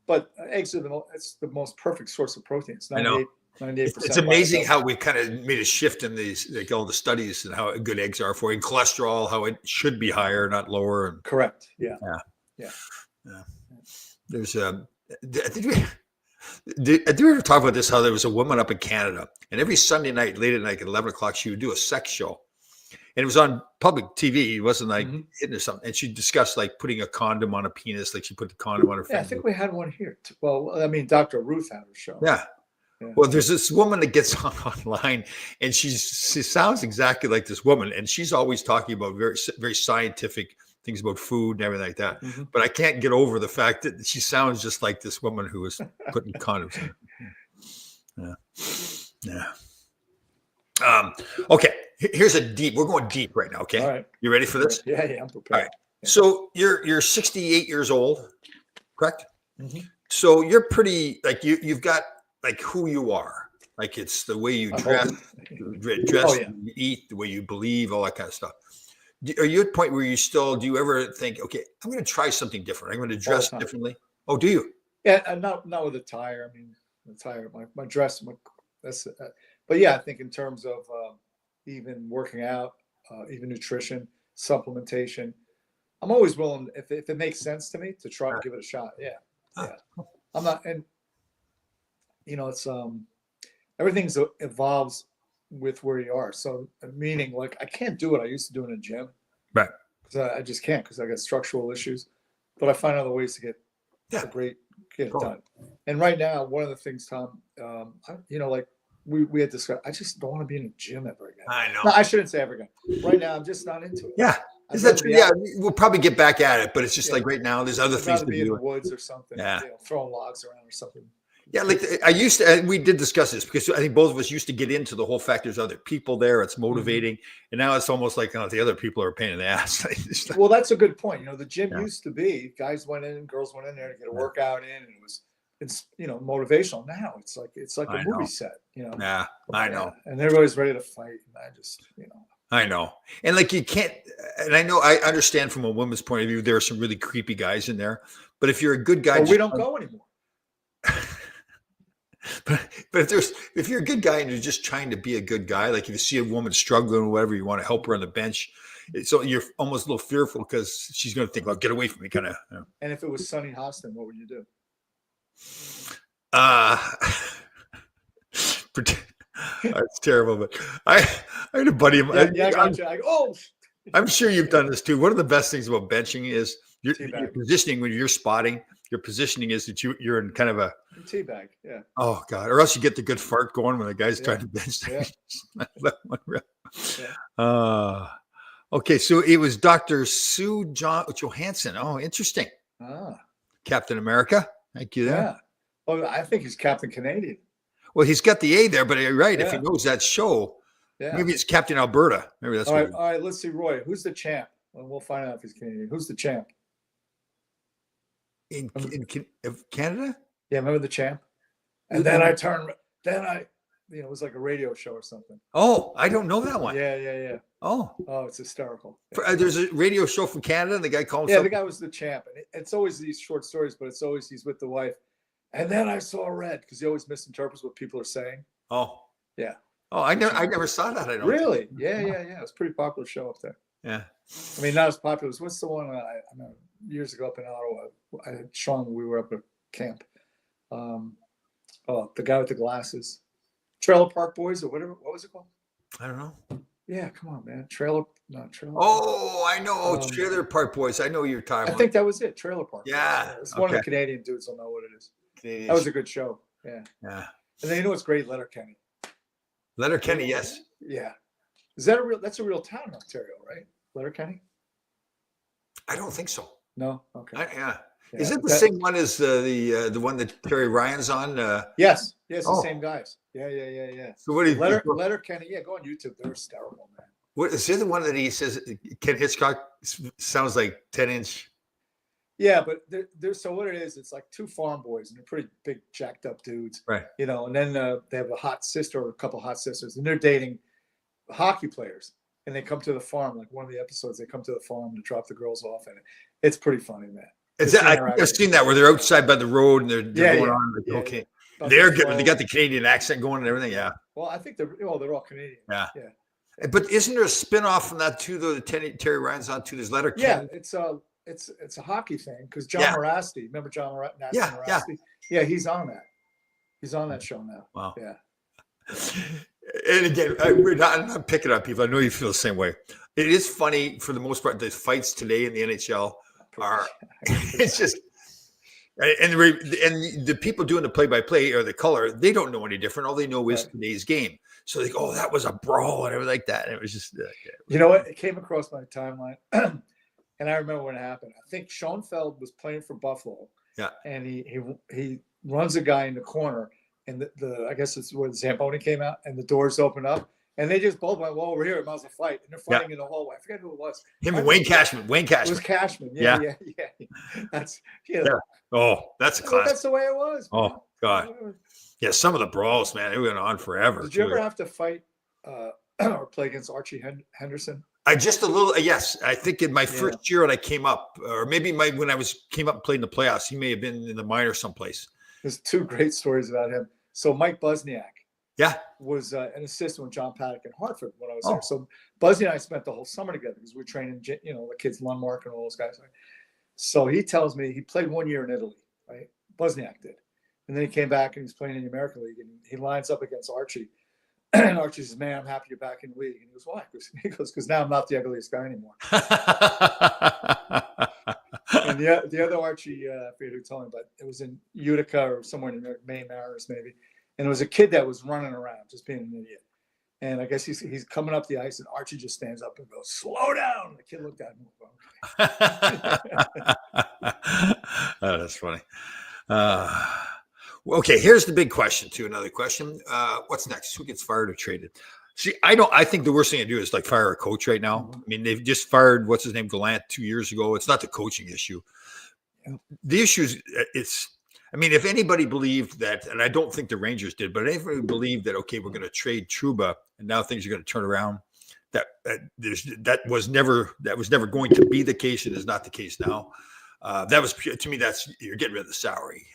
Speaker 2: But eggs are the most perfect source of protein. It's 98%.
Speaker 1: It's amazing how we kind of made a shift in these, like all the studies and how good eggs are for you. And cholesterol, how it should be higher, not lower. And
Speaker 2: correct. Yeah.
Speaker 1: There's did we ever talk about this? How there was a woman up in Canada, and every Sunday night, late at night at 11 o'clock, she would do a sex show, and it was on public TV. It wasn't like hidden or something. And she discussed like putting a condom on a penis, like she put the condom on her.
Speaker 2: Yeah, I think we had one here. Well, I mean, Dr. Ruth had her show.
Speaker 1: Yeah. Well, there's this woman that gets online, and she sounds exactly like this woman, and she's always talking about very, very scientific things about food and everything like that. Mm-hmm. But I can't get over the fact that she sounds just like this woman who was putting condoms in. Okay, here's we're going deep right now. Okay,
Speaker 2: all right.
Speaker 1: You ready for this?
Speaker 2: Yeah, I'm prepared.
Speaker 1: All right. Yeah. So you're 68 years old, correct?
Speaker 2: Mm-hmm.
Speaker 1: So you're pretty you've got like who you are, like it's the way you dress, you eat, the way you believe, all that kind of stuff. Are you at a point where do you ever think, okay, I'm going to try something different. I'm going to dress differently. Oh, do you?
Speaker 2: Yeah. Not with a tire. I mean, the tire, my dress, but yeah, I think in terms of even working out, even nutrition, supplementation, I'm always willing, if it makes sense to me, to try and give it a shot. Yeah. I'm not, and it's everything evolves with where you are. So meaning like I can't do what I used to do in a gym,
Speaker 1: right?
Speaker 2: Because I just can't because I got structural issues. But I find other ways to get a great get it
Speaker 1: Totally.
Speaker 2: done. And right now, one of the things, Tom, like we had discussed, I just don't want to be in a gym ever again.
Speaker 1: I know.
Speaker 2: No, I shouldn't say ever again. Right now, I'm just not into it.
Speaker 1: Yeah.
Speaker 2: I'd
Speaker 1: Is that
Speaker 2: rather
Speaker 1: true?
Speaker 2: be
Speaker 1: Yeah,
Speaker 2: out-
Speaker 1: we'll probably get back at it, but it's just
Speaker 2: Yeah.
Speaker 1: like right now, there's other
Speaker 2: I'd
Speaker 1: things
Speaker 2: rather
Speaker 1: to
Speaker 2: be in the
Speaker 1: do.
Speaker 2: woods or something.
Speaker 1: Yeah.
Speaker 2: Throwing logs around or something.
Speaker 1: Yeah, like I used to, and we did discuss this because I think both of us used to get into the whole fact there's other people there, it's motivating, and now it's almost like the other people are a pain in the ass. It's like-
Speaker 2: Well, that's a good point. The gym
Speaker 1: Yeah.
Speaker 2: used to be guys went in, girls went in there to get a workout in, and it's motivational. Now it's like
Speaker 1: I
Speaker 2: a
Speaker 1: know.
Speaker 2: movie set.
Speaker 1: yeah, I know.
Speaker 2: And everybody's ready to fight, and I just
Speaker 1: I know. And like you can't, and I understand from a woman's point of view, there are some really creepy guys in there, but if you're a good guy,
Speaker 2: But we don't go anymore.
Speaker 1: but if you're a good guy and you're just trying to be a good guy, like if you see a woman struggling or whatever, you want to help her on the bench. So you're almost a little fearful because she's going to think, "Well, get away from me," kind of.
Speaker 2: And if it was Sonny Hostin, what would you do?
Speaker 1: That's terrible. But I had a buddy of mine.
Speaker 2: I got you.
Speaker 1: I'm sure you've done this too. One of the best things about benching is your
Speaker 2: Teabag.
Speaker 1: positioning when you're spotting. Your positioning is that you're in kind of a
Speaker 2: teabag. Yeah.
Speaker 1: oh god, or else you get the good fart going when the guy's trying to bench.
Speaker 2: Yeah.
Speaker 1: That one real. Okay, so it was Dr. Sue Johansson. Oh, interesting. Captain America. Thank you there.
Speaker 2: Yeah. Well, I think he's Captain Canadian.
Speaker 1: Well, he's got the A there, but you're right. If he
Speaker 2: Yeah.
Speaker 1: knows that show,
Speaker 2: Yeah.
Speaker 1: maybe it's Captain Alberta. Maybe that's
Speaker 2: All
Speaker 1: what
Speaker 2: right. All right. Let's see, Roy. Who's the champ? Well, we'll find out if he's Canadian. Who's the champ?
Speaker 1: in of Canada.
Speaker 2: Yeah, remember the champ? And then I turned. Then it was like a radio show or something.
Speaker 1: Oh, I don't know that one.
Speaker 2: Yeah.
Speaker 1: Oh,
Speaker 2: It's hysterical.
Speaker 1: there's a radio show from Canada. The guy called.
Speaker 2: Yeah, the guy was the champ, and it's always these short stories, but it's always he's with the wife. And then I saw red because he always misinterprets what people are saying.
Speaker 1: Oh,
Speaker 2: yeah.
Speaker 1: Oh, I never saw that. I don't
Speaker 2: really. Yeah. It's a pretty popular show up there.
Speaker 1: Yeah.
Speaker 2: I mean, not as popular as what's the one I know years ago up in Ottawa. I had Sean. We were up at camp. The guy with the glasses, Trailer Park Boys or whatever. What was it called?
Speaker 1: I don't know.
Speaker 2: Yeah, come on, man. Not Trailer.
Speaker 1: Oh, I know. Trailer Park Boys. I know you're talking.
Speaker 2: I think that was it. Trailer Park.
Speaker 1: Yeah.
Speaker 2: It's one of the Canadian dudes. Will know what it is.
Speaker 1: Canadian.
Speaker 2: That was a good show. Yeah.
Speaker 1: Yeah.
Speaker 2: And then what's great? Letterkenny.
Speaker 1: Letterkenny, yes.
Speaker 2: Yeah. Is that that's a real town in Ontario, right? Letterkenny?
Speaker 1: I don't think so.
Speaker 2: No. Okay.
Speaker 1: Yeah. Is it the same one as the one that Terry Ryan's on?
Speaker 2: Yes. Yes, the same guys. Yeah.
Speaker 1: So what do you
Speaker 2: Letterkenny? Yeah, go on YouTube. They're hysterical, man.
Speaker 1: What is the one that he says Ken Hitchcock sounds like 10-inch?
Speaker 2: Yeah, but so what it is, it's like two farm boys and they're pretty big, jacked up dudes.
Speaker 1: Right.
Speaker 2: And then they have a hot sister or a couple hot sisters, and they're dating hockey players. And they come to the farm, like one of the episodes, they come to the farm to drop the girls off, and it's pretty funny, man.
Speaker 1: I've seen that where they're outside by the road and they're going on. Like,
Speaker 2: yeah.
Speaker 1: Okay. They're good. They got the Canadian accent going and everything. Yeah.
Speaker 2: Well, I think they're all Canadian.
Speaker 1: Yeah. But isn't there a spin-off from that too, though? The Terry Ryan's on too. There's Letterkenny.
Speaker 2: Yeah, it's a hockey thing because John Morasti, remember John Morasti?
Speaker 1: Yeah.
Speaker 2: Yeah, he's on that. He's on that show now.
Speaker 1: Wow.
Speaker 2: Yeah.
Speaker 1: And again, I'm not picking on people. I know you feel the same way. It is funny for the most part. The fights today in the NHL are, it's just, and the people doing the play-by-play or the color, they don't know any different. All they know is today's game. So they go, "Oh, that was a brawl," and everything like that. And it was just,
Speaker 2: you know what? It came across my timeline, and I remember when it happened. I think Schoenfeld was playing for Buffalo.
Speaker 1: Yeah.
Speaker 2: And he runs a guy in the corner, and I guess it's where the Zamboni came out, and the doors open up, and they just both went, "Well, we're here. It must have a fight," and they're fighting in the hallway. I forget who it was.
Speaker 1: Him and Wayne Cashman.
Speaker 2: It was Cashman. Yeah. That's
Speaker 1: Oh, that's a classic.
Speaker 2: That's the way it was.
Speaker 1: Oh
Speaker 2: man.
Speaker 1: God. Yeah, some of the brawls, man, they went on forever.
Speaker 2: Did you ever have to fight or play against Archie Henderson?
Speaker 1: Just a little, yes. I think in my first year when I came up, or maybe when I came up and played in the playoffs, he may have been in the minor someplace.
Speaker 2: There's two great stories about him. So Mike Busniak, was an assistant with John Paddock in Hartford when I was there. So Buzzy and I spent the whole summer together because we were training, the kids, Lundmark and all those guys. So he tells me he played 1 year in Italy, right? Busniak did. And then he came back and he's playing in the American League, and he lines up against Archie. And Archie says, "Man, I'm happy you're back in the league." And he goes, "Why?" He goes, "Because now I'm not the ugliest guy anymore." And the other Archie, I forget who told me, but it was in Utica or somewhere in the Maine Mariners maybe. And it was a kid that was running around, just being an idiot. And I guess he's coming up the ice, and Archie just stands up and goes, "Slow down." The kid looked at him.
Speaker 1: Oh, that's funny. Okay, here's the big question too. Another question. What's next? Who gets fired or traded? See, I think the worst thing to do is like fire a coach right now. I mean, they've just fired what's his name, Gallant, 2 years ago. It's not the coaching issue. The issue is I mean, if anybody believed that, and I don't think the Rangers did, but anybody believed that, okay, we're going to trade Trouba and now things are going to turn around, that was never going to be the case. It is not the case now. That was, to me, that's, you're getting rid of the salary.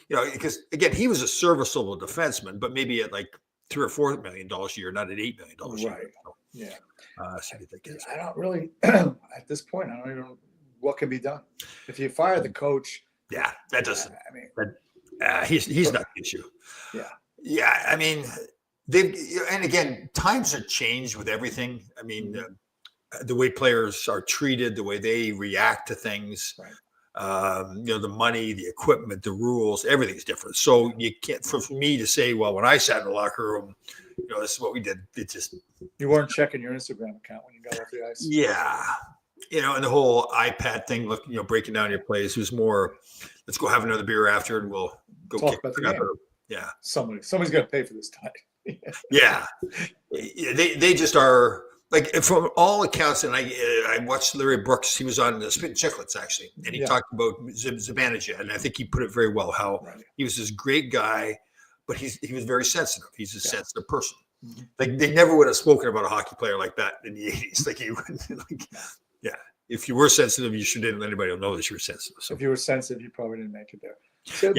Speaker 1: Because again, he was a serviceable defenseman, but maybe at like $3 or $4 million a year, not at $8 million a year.
Speaker 2: Right.
Speaker 1: So,
Speaker 2: yeah.
Speaker 1: I
Speaker 2: don't really, at this point, I don't even know what can be done. If you fire the coach.
Speaker 1: Yeah, that doesn't. I mean, he's not the issue.
Speaker 2: Yeah.
Speaker 1: Yeah. I mean, and again, times have changed with everything. I mean, the way players are treated, the way they react to things.
Speaker 2: Right.
Speaker 1: The money, the equipment, the rules, everything's different. So you can't, for me to say, well, when I sat in the locker room, this is what we did. It just,
Speaker 2: you weren't checking your Instagram account when you got off the ice.
Speaker 1: Yeah. And the whole iPad thing, breaking down your plays, was more, let's go have another beer after and we'll go
Speaker 2: talk
Speaker 1: kick
Speaker 2: about the game.
Speaker 1: Yeah.
Speaker 2: Somebody's going to pay for this time.
Speaker 1: Yeah. They just are, like, from all accounts, and I watched Larry Brooks. He was on the Spit and Chicklets, actually, and he talked about Zibanejad, and I think he put it very well, how he was this great guy, but he was very sensitive. He's a sensitive person. Mm-hmm. Like, they never would have spoken about a hockey player like that in the 80s. Like, he wouldn't, yeah. If you were sensitive, you shouldn't let anybody know that you were sensitive. So.
Speaker 2: If you were sensitive, you probably didn't make it there. So,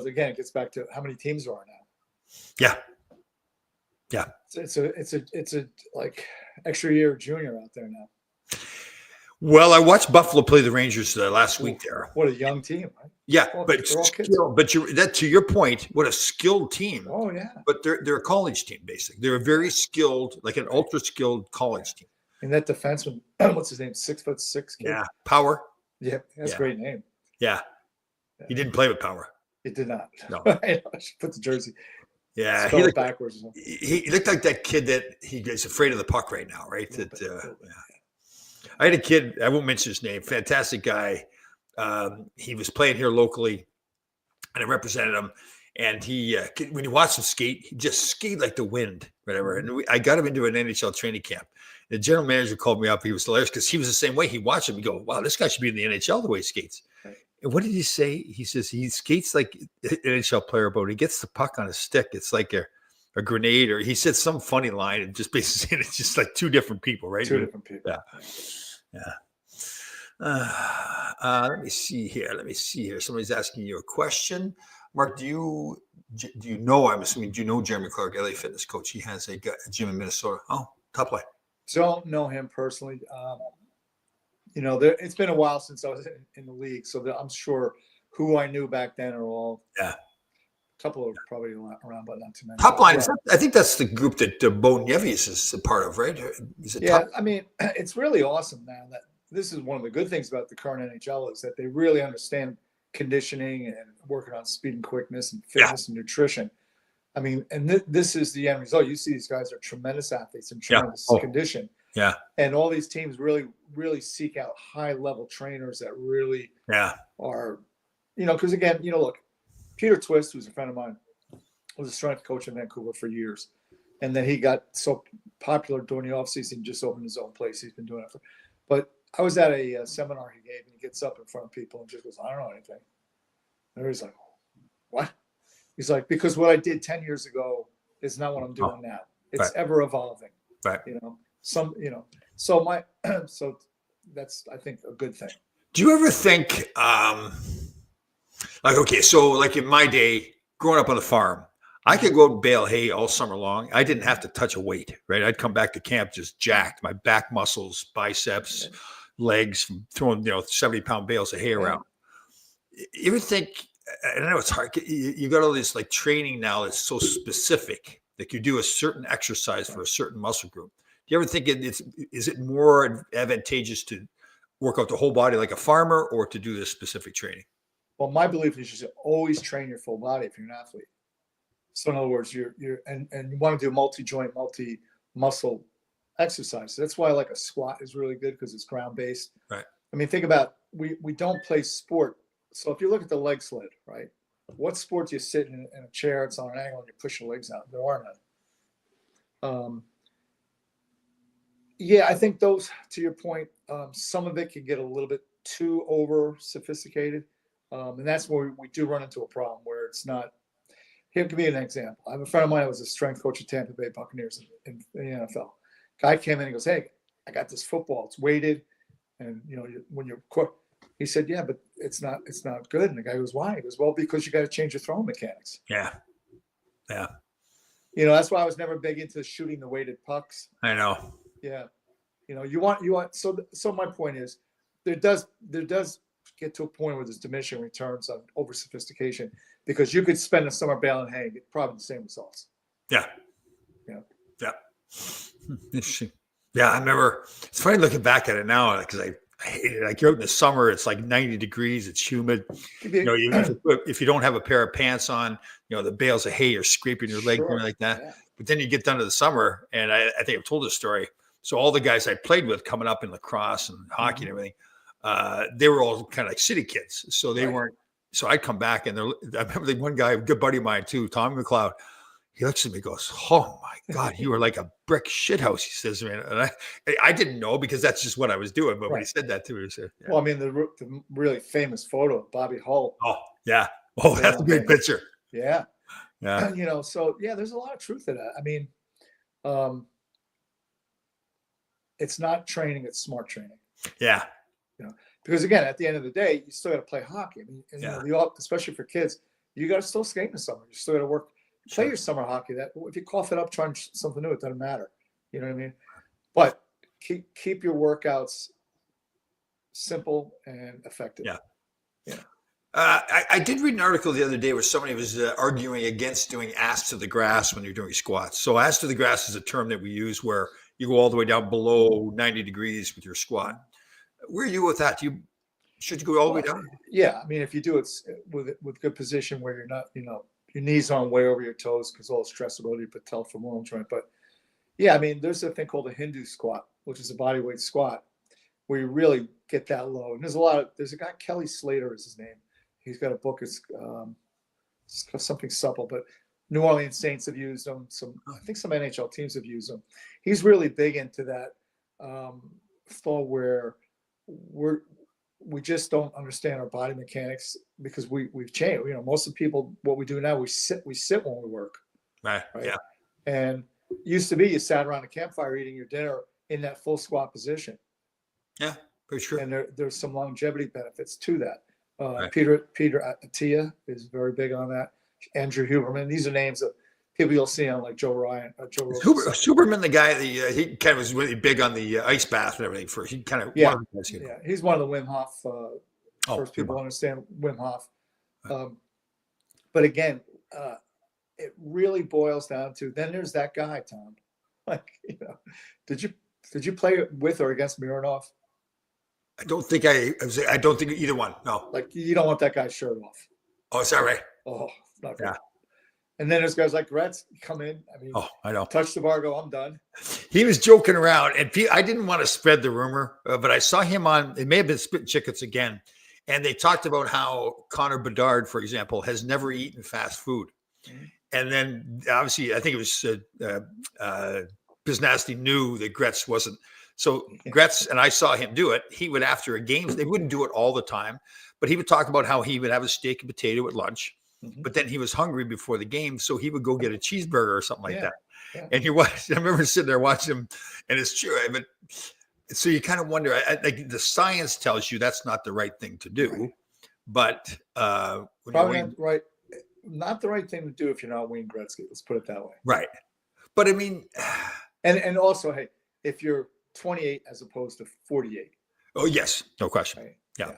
Speaker 2: again, it gets back to how many teams there are now.
Speaker 1: Yeah. Yeah.
Speaker 2: It's a like extra year junior out there now.
Speaker 1: Well, I watched Buffalo play the Rangers last week there.
Speaker 2: What a young team, right?
Speaker 1: Yeah, but to your point, what a skilled team.
Speaker 2: Oh yeah.
Speaker 1: But they're a college team, basically. They're a very skilled, like an ultra skilled college team.
Speaker 2: And that defenseman, what's his name? 6'6" kid.
Speaker 1: Yeah, Power.
Speaker 2: Yeah, that's a great name.
Speaker 1: Yeah. He didn't play with Power.
Speaker 2: He did not.
Speaker 1: No.
Speaker 2: I should put the jersey.
Speaker 1: Yeah,
Speaker 2: he looked backwards.
Speaker 1: He looked like that kid that he's afraid of the puck right now, right? I had a kid, I won't mention his name, fantastic guy. He was playing here locally, and I represented him. And he, when you watch him skate, he just skated like the wind, whatever. And I got him into an NHL training camp. The general manager called me up. He was hilarious because he was the same way. He watched him. He go, "Wow, this guy should be in the NHL the way he skates." Right. And what did he say? He says he skates like an NHL player, but when he gets the puck on his stick, it's like a grenade. Or he said some funny line and just basically saying it's just like two different people, right?
Speaker 2: Two different people.
Speaker 1: Yeah. Let me see here. Somebody's asking you a question. Mark, do you know, I'm assuming, do you know Jeremy Clark, LA Fitness coach? He has a gym in Minnesota. Oh, top line.
Speaker 2: Don't know him personally. It's been a while since I was in the league, so I'm sure who I knew back then are all a couple of probably around, but not too many.
Speaker 1: Top line. I think that's the group that Bo Nieves is a part of, right?
Speaker 2: I mean, it's really awesome now that this is one of the good things about the current NHL is that they really understand conditioning and working on speed and quickness and fitness and nutrition. I mean, and this is the end result. You see these guys are tremendous athletes in tremendous condition.
Speaker 1: Yeah.
Speaker 2: And all these teams really, really seek out high level trainers that really are, because again, look, Peter Twist, who's a friend of mine, was a strength coach in Vancouver for years. And then he got so popular during the offseason, he just opened his own place. He's been doing it but I was at a seminar he gave, and he gets up in front of people and just goes, "I don't know anything." And he's like, "What?" He's like, "Because what I did 10 years ago is not what I'm doing now. It's ever evolving."
Speaker 1: Right.
Speaker 2: So that's, I think, a good thing.
Speaker 1: Do you ever think, like in my day, growing up on the farm, I could go out and bale hay all summer long. I didn't have to touch a weight, right? I'd come back to camp just jacked. My back muscles, biceps, legs from throwing, 70-pound bales of hay around. You ever think, I know it's hard. You got all this like training now that's so specific. Like you do a certain exercise for a certain muscle group. Do you ever think is it more advantageous to work out the whole body like a farmer or to do this specific training?
Speaker 2: Well, my belief is you should always train your full body if you're an athlete. So in other words, you're and you want to do multi-joint, multi-muscle exercise. That's why like a squat is really good because it's ground-based.
Speaker 1: Right. I
Speaker 2: mean, think about we don't play sport. So if you look at the leg sled, right? What sport do you sit in a chair? It's on an angle and you push your legs out. There are none. Yeah, I think those, to your point, some of it can get a little bit too over sophisticated. And that's where we do run into a problem where it's not. Here could be an example. I have a friend of mine who was a strength coach at Tampa Bay Buccaneers in the NFL. Guy came in and goes, "Hey, I got this football. It's weighted, and when you're quick." He said, "Yeah, but it's not good." And the guy goes, "Why?" He goes, "Well, because you got to change your throwing mechanics."
Speaker 1: Yeah.
Speaker 2: That's why I was never big into shooting the weighted pucks.
Speaker 1: I know.
Speaker 2: Yeah. You want. So my point is, there does get to a point where there's diminishing returns on over sophistication because you could spend a summer baling hay and get probably the same results.
Speaker 1: Yeah. Interesting. Yeah, I remember. It's funny looking back at it now because I hate it. Like you're out in the summer, it's like 90 degrees, it's humid. If you don't have a pair of pants on, the bales of hay are scraping your leg, something like that. Yeah. But then you get down to the summer, and I think I've told this story. So all the guys I played with coming up in lacrosse and hockey and everything, they were all kind of like city kids. So they weren't. So I'd come back, and I remember the one guy, a good buddy of mine too, Tommy McLeod. He looks at me and goes, "Oh my God, you were like a brick shithouse," he says, man. And I didn't know because that's just what I was doing. But when he said that to me, he said,
Speaker 2: Well, I mean, the really famous photo of Bobby Hull.
Speaker 1: Oh, yeah. Oh, that's a great picture.
Speaker 2: Yeah. Yeah. So yeah, there's a lot of truth to that. I mean, it's not training, it's smart training.
Speaker 1: Yeah.
Speaker 2: Because again, at the end of the day, you still got to play hockey. I mean, especially for kids, you got to still skate in the summer. You still got to work. Play your summer hockey. That if you cough it up, try something new. It doesn't matter. You know what I mean? But keep your workouts simple and effective.
Speaker 1: Yeah. I did read an article the other day where somebody was arguing against doing ass to the grass when you're doing squats. So ass to the grass is a term that we use where you go all the way down below 90 degrees with your squat. Where are you with that? Should you go all the way down?
Speaker 2: Yeah. I mean, if you do it with good position where you're not, your knees aren't way over your toes because all the stress will go to your patellofemoral joint. But yeah, I mean, there's a thing called a Hindu squat, which is a bodyweight squat, where you really get that low. And there's a guy, Kelly Slater is his name. He's got a book. It's something supple, but New Orleans Saints have used him. I think some NHL teams have used him. He's really big into that thought where we just don't understand our body mechanics because we've changed. Most of the people, what we do now, we sit when we work.
Speaker 1: Right. Yeah.
Speaker 2: And used to be you sat around a campfire eating your dinner in that full squat position.
Speaker 1: Yeah, for sure.
Speaker 2: And there's some longevity benefits to that.
Speaker 1: Right.
Speaker 2: Peter Attia is very big on that. Andrew Huberman. These are names that people you'll see on like Joe Ryan.
Speaker 1: Huberman, the guy, he kind of was really big on the ice bath and everything.
Speaker 2: He's one of the Wim Hof. First people understand Wim Hof. But again, it really boils down to then there's that guy, Tom. Like did you play with or against Mironov?
Speaker 1: I don't think either one. No.
Speaker 2: Like you don't want that guy's shirt off.
Speaker 1: Oh, is that right?
Speaker 2: Oh, not good. Yeah. And then there's guys like Gretz come in. I mean,
Speaker 1: I know.
Speaker 2: Touch the bar, go, I'm done.
Speaker 1: He was joking around, and I didn't want to spread the rumor, but I saw him on. It may have been Spittin' Chicklets again, and they talked about how Connor Bedard, for example, has never eaten fast food, and then obviously I think it was Biznasty knew that Gretz wasn't. So Gretz, and I saw him do it. He would, after a game, they wouldn't do it all the time, but he would talk about how he would have a steak and potato at lunch. But then he was hungry before the game, so he would go get a cheeseburger or something like that. Yeah. And I remember sitting there watching him, and it's true. But so you kind of wonder, like the science tells you that's not the right thing to do, but
Speaker 2: probably not the right thing to do if you're not Wayne Gretzky. Let's put it that way.
Speaker 1: Right. But I mean,
Speaker 2: and also, hey, if you're 28 as opposed to 48.
Speaker 1: Oh yes, no question. Right? Yeah.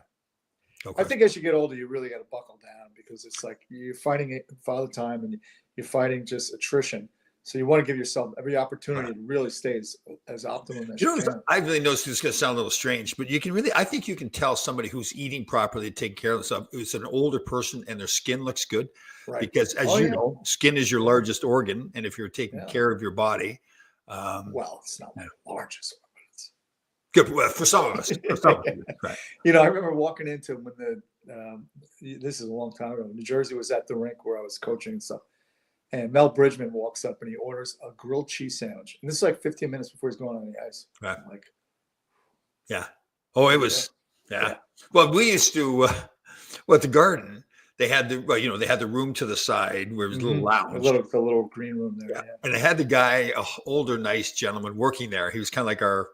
Speaker 2: I think as you get older, you really got to buckle down because it's like you're fighting it Father Time and you're fighting just attrition. So you want to give yourself every opportunity to really stay as optimum as you can.
Speaker 1: I really know this is going to sound a little strange, but I think you can tell somebody who's eating properly, taking care of themselves, it's an older person and their skin looks good.
Speaker 2: Right.
Speaker 1: Because as know, skin is your largest organ. And if you're taking care of your body,
Speaker 2: well, it's not the largest one, but it's
Speaker 1: good for some of us. For some of us, right.
Speaker 2: You know, I remember walking into when this is a long time ago. New Jersey was at the rink where I was coaching and stuff. And Mel Bridgman walks up and he orders a grilled cheese sandwich. And this is like 15 minutes before he's going on the ice.
Speaker 1: Right.
Speaker 2: I'm like,
Speaker 1: yeah. Oh, it was, yeah. Well, we used to, at the Garden, they had they had the room to the side where it was a little lounge.
Speaker 2: The little green room there.
Speaker 1: Yeah. And they had the guy, an older, nice gentleman working there. He was kind of like our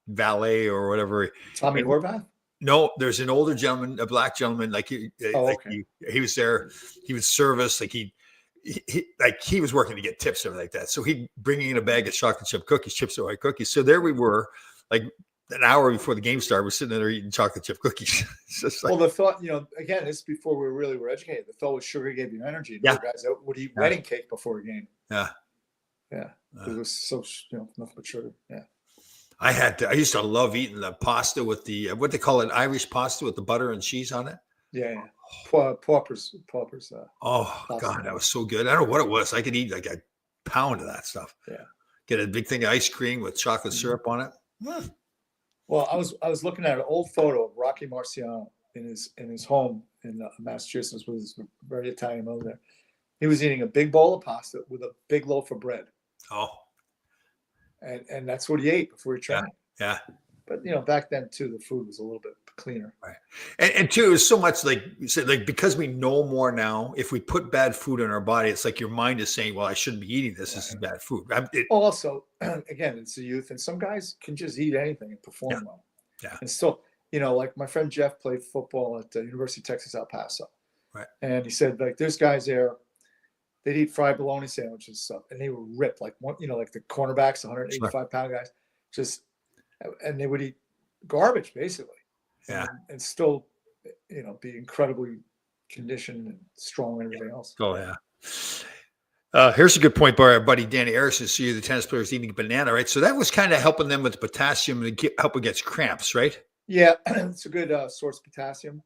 Speaker 1: valet or whatever.
Speaker 2: Tommy Horvath?
Speaker 1: No, there's an older gentleman, a black gentleman, he was there. He would service, he was working to get tips and everything like that. So he'd bring in a bag of chocolate chip cookies, Chips Ahoy cookies. So there we were, like an hour before the game started, we're sitting there eating chocolate chip cookies.
Speaker 2: Well, the thought, again, this is before we really were educated. The thought was sugar gave you energy. Yeah. Guys would eat wedding cake before a game.
Speaker 1: Yeah.
Speaker 2: Yeah. It was so, nothing but sugar. Yeah.
Speaker 1: I used to love eating the pasta with the, what they call it, Irish pasta with the butter and cheese on it.
Speaker 2: Yeah. Paupers.
Speaker 1: Oh God, that was so good. I don't know what it was. I could eat like a pound of that stuff.
Speaker 2: Yeah.
Speaker 1: Get a big thing of ice cream with chocolate syrup on it.
Speaker 2: Well, I was looking at an old photo of Rocky Marciano in his home in Massachusetts with his very Italian mother there. He was eating a big bowl of pasta with a big loaf of bread.
Speaker 1: Oh.
Speaker 2: And that's what he ate before he trained.
Speaker 1: Yeah.
Speaker 2: But back then too, the food was a little bit cleaner.
Speaker 1: Right. And two, it's so much like you said, like because we know more now, if we put bad food in our body, it's like your mind is saying, well, I shouldn't be eating this. This is bad food.
Speaker 2: Also, again, it's the youth, and some guys can just eat anything and perform well.
Speaker 1: Yeah.
Speaker 2: And still, like my friend Jeff played football at the University of Texas, El Paso.
Speaker 1: Right.
Speaker 2: And he said, like, there's guys there, they'd eat fried bologna sandwiches and stuff, and they were ripped, like like the cornerbacks, 185-pound guys, and they would eat garbage basically.
Speaker 1: Yeah.
Speaker 2: And still, be incredibly conditioned and strong and everything else.
Speaker 1: Oh, yeah. Here's a good point by our buddy Danny Harrison. See the tennis players eating banana, right? So that was kind of helping them with potassium and help against cramps, right?
Speaker 2: Yeah, it's a good source of potassium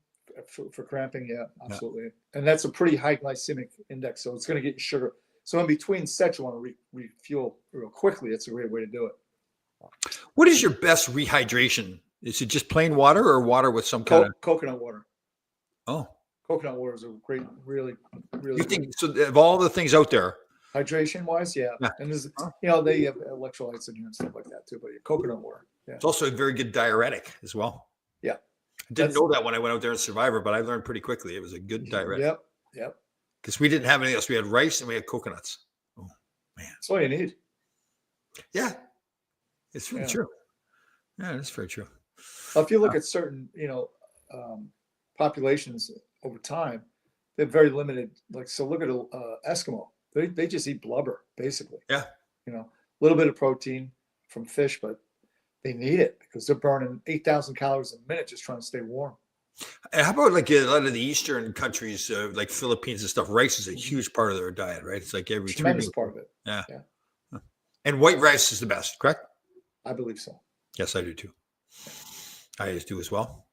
Speaker 2: for cramping. Yeah, absolutely. Yeah. And that's a pretty high glycemic index, so it's going to get you sugar. So in between sets, you want to refuel real quickly. It's a great way to do it.
Speaker 1: What is your best rehydration? Is it just plain water or water with some kind of
Speaker 2: coconut water?
Speaker 1: Oh,
Speaker 2: coconut water is a great, really.
Speaker 1: You think so? Of all the things out there,
Speaker 2: hydration wise, yeah. And there's, they have electrolytes in here and stuff like that too. But coconut water, yeah.
Speaker 1: It's also a very good diuretic as well.
Speaker 2: Yeah,
Speaker 1: I didn't know that when I went out there in Survivor, but I learned pretty quickly it was a good diuretic.
Speaker 2: Yep.
Speaker 1: Because we didn't have anything else. We had rice and we had coconuts. Oh man,
Speaker 2: that's all you need.
Speaker 1: Yeah, it's very true. Yeah, it's very true.
Speaker 2: If you look at certain, populations over time, they're very limited. Like, so look at Eskimo. They just eat blubber, basically.
Speaker 1: Yeah.
Speaker 2: A little bit of protein from fish, but they need it because they're burning 8,000 calories a minute just trying to stay warm.
Speaker 1: And how about like a lot of the Eastern countries, like Philippines and stuff? Rice is a huge part of their diet, right? It's like every
Speaker 2: tremendous part of it.
Speaker 1: Yeah. And white rice is the best, correct?
Speaker 2: I believe so.
Speaker 1: Yes, I do too. I do as well.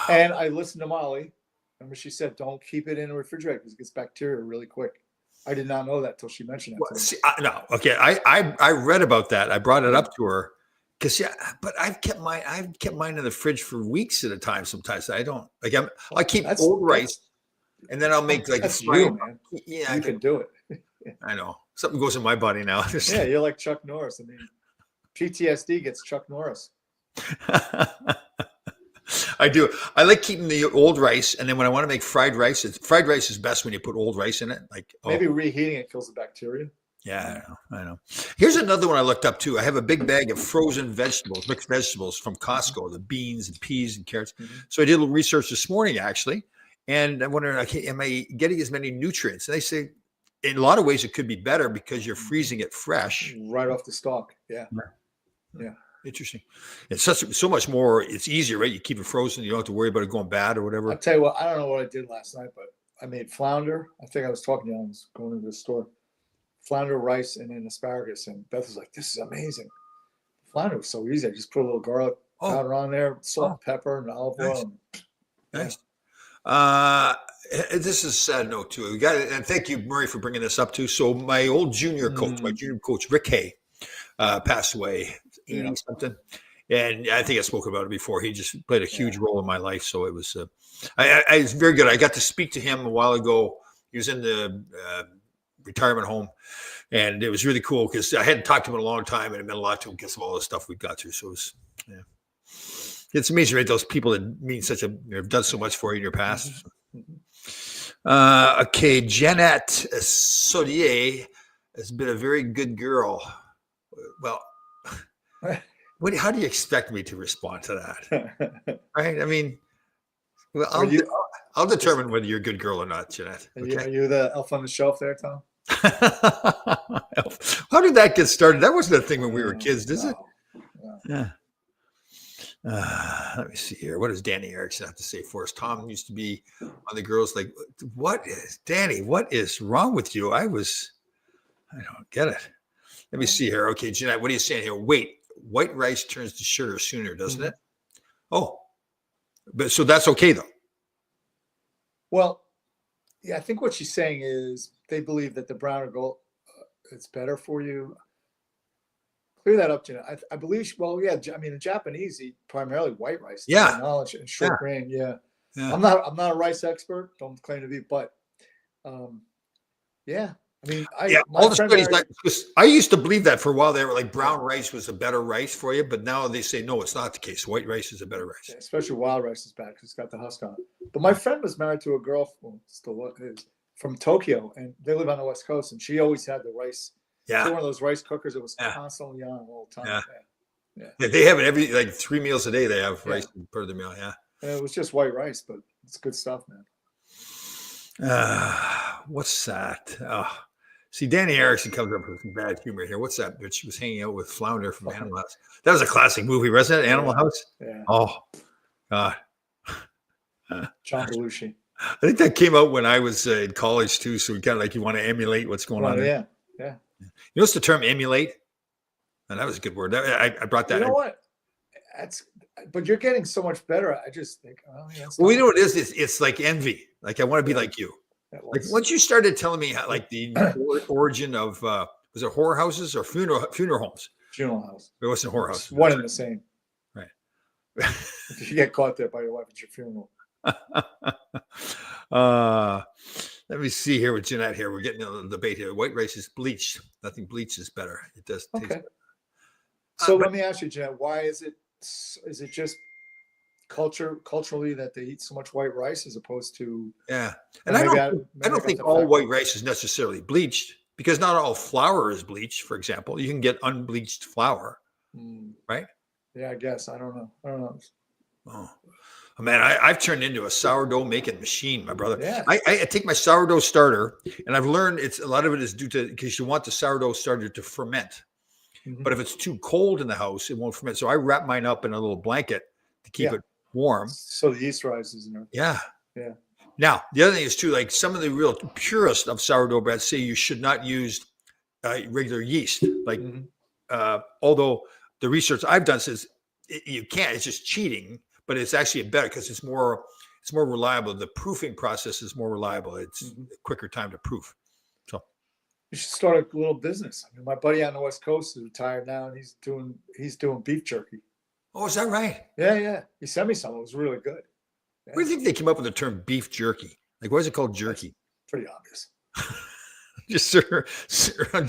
Speaker 2: And I listened to Molly. Remember, she said, "Don't keep it in a refrigerator because it gets bacteria really quick." I did not know that till she mentioned it.
Speaker 1: See, I read about that. I brought it up to her because but I've kept mine in the fridge for weeks at a time. Sometimes I don't like. I keep old rice, and then I'll make like
Speaker 2: a you, man.
Speaker 1: Yeah,
Speaker 2: you can do it.
Speaker 1: I know something goes in my body now.
Speaker 2: Yeah, you're like Chuck Norris. I mean, PTSD gets Chuck Norris.
Speaker 1: I do. I like keeping the old rice, and then when I want to make fried rice is best when you put old rice in it. Like
Speaker 2: maybe reheating it kills the bacteria.
Speaker 1: Yeah, I know. Here's another one I looked up too. I have a big bag of frozen vegetables, mixed vegetables from Costco, the beans and peas and carrots. Mm-hmm. So I did a little research this morning actually, and I'm wondering, okay, am I getting as many nutrients? And they say, in a lot of ways, it could be better because you're freezing it fresh,
Speaker 2: right off the stalk. Yeah.
Speaker 1: Interesting. It's so much more. It's easier, right? You keep it frozen. You don't have to worry about it going bad or whatever.
Speaker 2: I'll tell you what. I don't know what I did last night, but I made flounder. I think I was talking to you. I was going into the store. flounder, rice, and then asparagus. And Beth was like, "This is amazing." Flounder was so easy. I just put a little garlic powder on there, salt, and pepper, and olive oil.
Speaker 1: Nice. This is a sad note too. We got it, and thank you, Murray, for bringing this up too. So my old junior coach, Rick Hay, passed away, 80 something, and I think I spoke about it before. He just played a huge role in my life. So it was, I was very good. I got to speak to him a while ago. He was in the retirement home, and it was really cool because I hadn't talked to him in a long time, and it meant a lot to him because of all the stuff we got through. So it was, it's amazing, right? Those people that mean have done so much for you in your past. Okay, Jeanette Saudier has been a very good girl. Well, how do you expect me to respond to that? Right? I mean, well, I'll determine whether you're a good girl or not, Jeanette. Okay?
Speaker 2: Are you the elf on the shelf there, Tom?
Speaker 1: How did that get started? That wasn't a thing when we were kids, is it?
Speaker 2: No.
Speaker 1: Yeah. Let me see here. What does Danny Erickson have to say for us? Tom used to be on the girls like, what is wrong with you? I don't get it. Let me see here. Okay, Jeanette, what are you saying here? Wait, white rice turns to sugar sooner, doesn't it? Oh, but so that's okay though.
Speaker 2: Well, yeah, I think what she's saying is they believe that the brown or gold, it's better for you. Clear that up, Jeanette. I believe. I mean, the Japanese eat primarily white rice.
Speaker 1: Yeah,
Speaker 2: knowledge and short grain. Yeah. I'm not a rice expert. Don't claim to be, but yeah. I mean,
Speaker 1: all the studies. I used to believe that for a while. They were like brown rice was a better rice for you, but now they say no, it's not the case. White rice is a better rice.
Speaker 2: Yeah, especially wild rice is bad because it's got the husk on it. But my friend was married to a girl from Tokyo, and they live on the West Coast, and she always had the rice. Yeah, one of those rice cookers that was constantly on all the time.
Speaker 1: Yeah, they have it every 3 meals a day. They have rice part of the meal. Yeah,
Speaker 2: and it was just white rice, but it's good stuff, man.
Speaker 1: What's that? See, Danny Erickson comes up with some bad humor here. What's that? But she was hanging out with Flounder from Animal House. That was a classic movie, wasn't it? Animal House.
Speaker 2: Yeah.
Speaker 1: Oh, God.
Speaker 2: John Belushi.
Speaker 1: I think that came out when I was in college too. So we kind of you want to emulate what's going on.
Speaker 2: Yeah.
Speaker 1: You know what's the term emulate? And that was a good word. I brought that.
Speaker 2: You know what? But you're getting so much better. I just think,
Speaker 1: well, you know what it is? It's like envy. Like I want to be like you. Like once you started telling me how, the origin of was it horror houses or funeral homes?
Speaker 2: Funeral house.
Speaker 1: It wasn't horror house.
Speaker 2: One and the same.
Speaker 1: Right.
Speaker 2: If you get caught there by your wife at your funeral.
Speaker 1: Let me see here with Jeanette here. We're getting into the debate here. White rice is bleached. Nothing bleached is better. It does taste better.
Speaker 2: So let me ask you, Jeanette, why is it just culturally that they eat so much white rice as opposed to
Speaker 1: and I don't think all white rice is necessarily bleached because not all flour is bleached. For example, you can get unbleached flour, right?
Speaker 2: Yeah, I guess I don't know.
Speaker 1: Oh man, I've turned into a sourdough making machine, my brother.
Speaker 2: Yeah.
Speaker 1: I take my sourdough starter, and I've learned a lot of it is due to because you want the sourdough starter to ferment. But if it's too cold in the house, it won't ferment. So I wrap mine up in a little blanket to keep it warm.
Speaker 2: So the yeast rises.
Speaker 1: Yeah. Now, the other thing is too, like some of the real purest of sourdough bread say you should not use regular yeast. Like, although the research I've done says you can't, it's just cheating, but it's actually better because it's more reliable. The proofing process is more reliable. It's a quicker time to proof. So
Speaker 2: you should start a little business. I mean, my buddy on the West Coast is retired now, and he's doing beef jerky.
Speaker 1: Oh, is that right?
Speaker 2: Yeah. He sent me some. It was really good. Yeah.
Speaker 1: Where do you think they came up with the term beef jerky? Like, why is it called jerky?
Speaker 2: That's pretty obvious.
Speaker 1: Just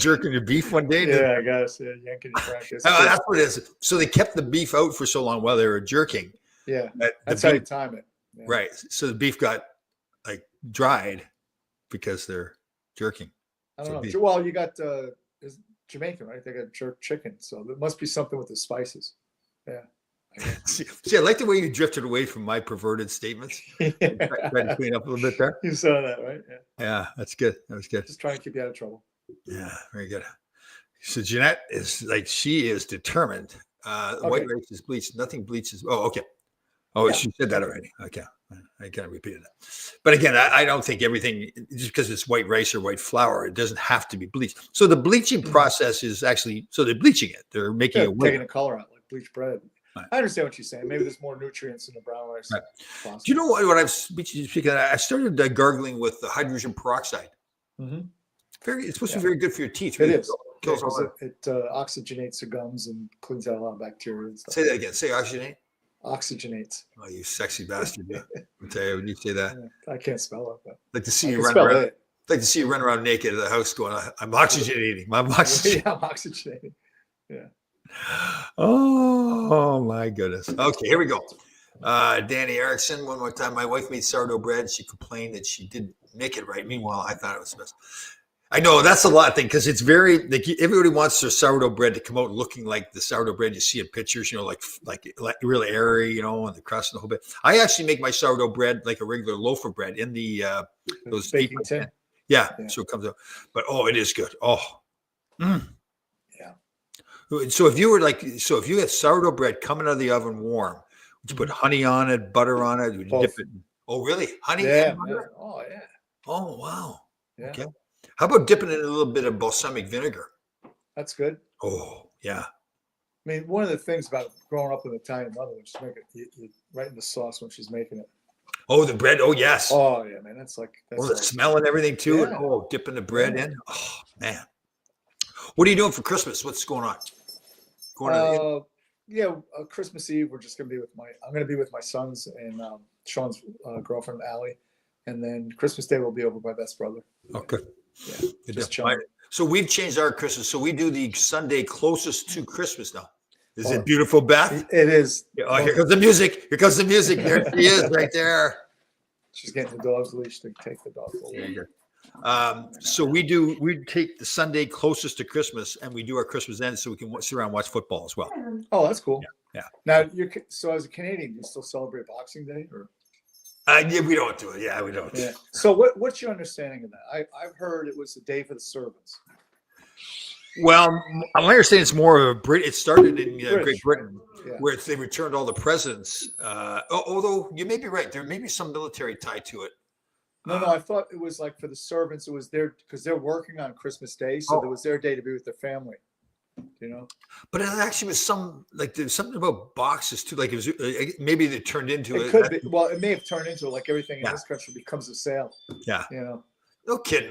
Speaker 1: jerking your beef one day?
Speaker 2: Yeah, I guess. Yeah, yanking your practice.
Speaker 1: That's what it is. So they kept the beef out for so long while they were jerking.
Speaker 2: Yeah, that's how you time it.
Speaker 1: Yeah. Right. So the beef got dried because they're jerking.
Speaker 2: I don't know. Beef. Well, you got Jamaican, right? They got jerk chicken. So there must be something with the spices. Yeah.
Speaker 1: See, I like the way you drifted away from my perverted statements. Trying to clean up a little bit there.
Speaker 2: You saw that, right?
Speaker 1: Yeah, that's good. That was good.
Speaker 2: Just trying to keep you out of trouble.
Speaker 1: Yeah, very good. So Jeanette is she is determined. White rice is bleached. Nothing bleaches. Oh, okay. Oh,
Speaker 2: Yeah.
Speaker 1: she said that already. Okay. I kind of repeated that. But again, I don't think everything, just because it's white rice or white flour, it doesn't have to be bleached. So the bleaching process is actually, so they're bleaching it. They're making
Speaker 2: Yeah,
Speaker 1: it white.
Speaker 2: taking the color out like bleached bread.
Speaker 1: Right.
Speaker 2: I understand what you're saying. Maybe there's more nutrients in the brown rice.
Speaker 1: Right.
Speaker 2: process.
Speaker 1: Do you know what I've speaking of, I started gargling with the hydrogen peroxide.
Speaker 2: Mhm.
Speaker 1: It's supposed to be very good for your teeth.
Speaker 2: It
Speaker 1: Really
Speaker 2: is.
Speaker 1: kills all that.
Speaker 2: It oxygenates the gums and cleans out a lot of bacteria and stuff.
Speaker 1: Say that again. Say oxygenate.
Speaker 2: Oxygenates.
Speaker 1: Oh, you sexy bastard! Yeah. I'll tell you when you say that.
Speaker 2: Yeah, I can't spell it, but
Speaker 1: Like to see
Speaker 2: I
Speaker 1: you
Speaker 2: can
Speaker 1: run
Speaker 2: spell
Speaker 1: around.
Speaker 2: it.
Speaker 1: Like to see you run around naked at the house going, "I'm oxygenating. I'm oxygenating."
Speaker 2: Yeah, I'm oxygenating.
Speaker 1: Oh my goodness. Okay, here we go. Danny Erickson, one more time. My wife made sourdough bread. She complained that she didn't make it right. Meanwhile, I thought it was the best. I know that's a lot of thing because it's very like everybody wants their sourdough bread to come out looking like the sourdough bread you see in pictures, like really airy, and the crust and the whole bit. I actually make my sourdough bread like a regular loaf of bread in the those
Speaker 2: baking
Speaker 1: deep-
Speaker 2: tin.
Speaker 1: Yeah,
Speaker 2: Yeah.
Speaker 1: so it comes out. But it is good. Oh. Mm.
Speaker 2: Yeah.
Speaker 1: So if you had sourdough bread coming out of the oven warm, would you put honey on it, butter on it? Would you dip
Speaker 2: Both.
Speaker 1: it? Oh, really? Honey
Speaker 2: Yeah,
Speaker 1: and butter?
Speaker 2: man. Oh yeah.
Speaker 1: Oh, wow.
Speaker 2: Yeah.
Speaker 1: Okay. How about dipping it in a little bit of balsamic vinegar?
Speaker 2: That's good.
Speaker 1: Oh, yeah.
Speaker 2: I mean, one of the things about growing up with an Italian mother, when she's making it, you right in the sauce when she's making it.
Speaker 1: Oh, the bread. Oh, yes.
Speaker 2: Oh yeah, man. That's like
Speaker 1: The smell and everything too.
Speaker 2: Yeah.
Speaker 1: And, dipping the bread in. Oh, man. What are you doing for Christmas? What's going on?
Speaker 2: Christmas Eve we're just gonna be I'm gonna be with my sons and Sean's girlfriend Allie, and then Christmas Day will be over by best brother.
Speaker 1: Okay.
Speaker 2: Yeah, just
Speaker 1: deal.
Speaker 2: chilling.
Speaker 1: So we've changed our Christmas. So we do the Sunday closest to Christmas now. Is
Speaker 2: Oh.
Speaker 1: it beautiful, Beth?
Speaker 2: It is.
Speaker 1: Oh, here comes the music. Here comes the music. There she is right there.
Speaker 2: She's getting the dog's leash to take the dog.
Speaker 1: So we take the Sunday closest to Christmas and we do our Christmas end so we can sit around and watch football as well.
Speaker 2: Oh, that's cool.
Speaker 1: Yeah.
Speaker 2: Now so as a Canadian, you still celebrate Boxing Day, or?
Speaker 1: Yeah, we don't do it. Yeah, we don't.
Speaker 2: Yeah. So what's your understanding of that? I've heard it was a day for the servants.
Speaker 1: Well, my understanding it's more of a It started in Great Britain,
Speaker 2: Yeah.
Speaker 1: where they returned all the presidents. Although you may be right, there may be some military tie to it.
Speaker 2: No, I thought it was like for the servants. It was because they're working on Christmas Day, so it was their day to be with their family.
Speaker 1: But it actually was there's something about boxes too. Like it was maybe they turned into
Speaker 2: it. Could be. Well, it may have turned into like everything in
Speaker 1: Yeah.
Speaker 2: this country becomes a sale.
Speaker 1: Yeah.
Speaker 2: No
Speaker 1: kidding.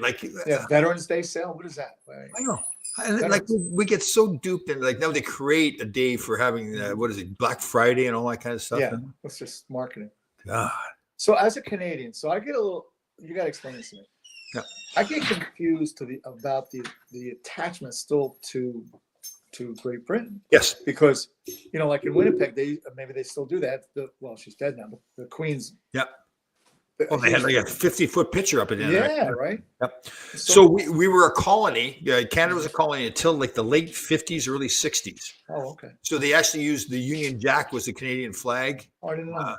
Speaker 2: Veterans Day sale. What is that?
Speaker 1: I know. And we get so duped, and now they create a day for having what is it, Black Friday and all that kind of stuff.
Speaker 2: Yeah, it's just marketing.
Speaker 1: God.
Speaker 2: So as a Canadian, I get a little. You got to explain this to me.
Speaker 1: Yeah.
Speaker 2: I get confused about the attachment still to Great Britain.
Speaker 1: Yes.
Speaker 2: Because like in Winnipeg, maybe they still do that. She's dead now, but the Queen's.
Speaker 1: Yeah. Oh, they had like a 50-foot picture up in there.
Speaker 2: Yeah, right.
Speaker 1: Yep. So we were a colony. Canada was a colony until like the late 50s, early 60s.
Speaker 2: Oh, okay.
Speaker 1: So they actually used the Union Jack was the Canadian flag.
Speaker 2: Oh, I didn't know.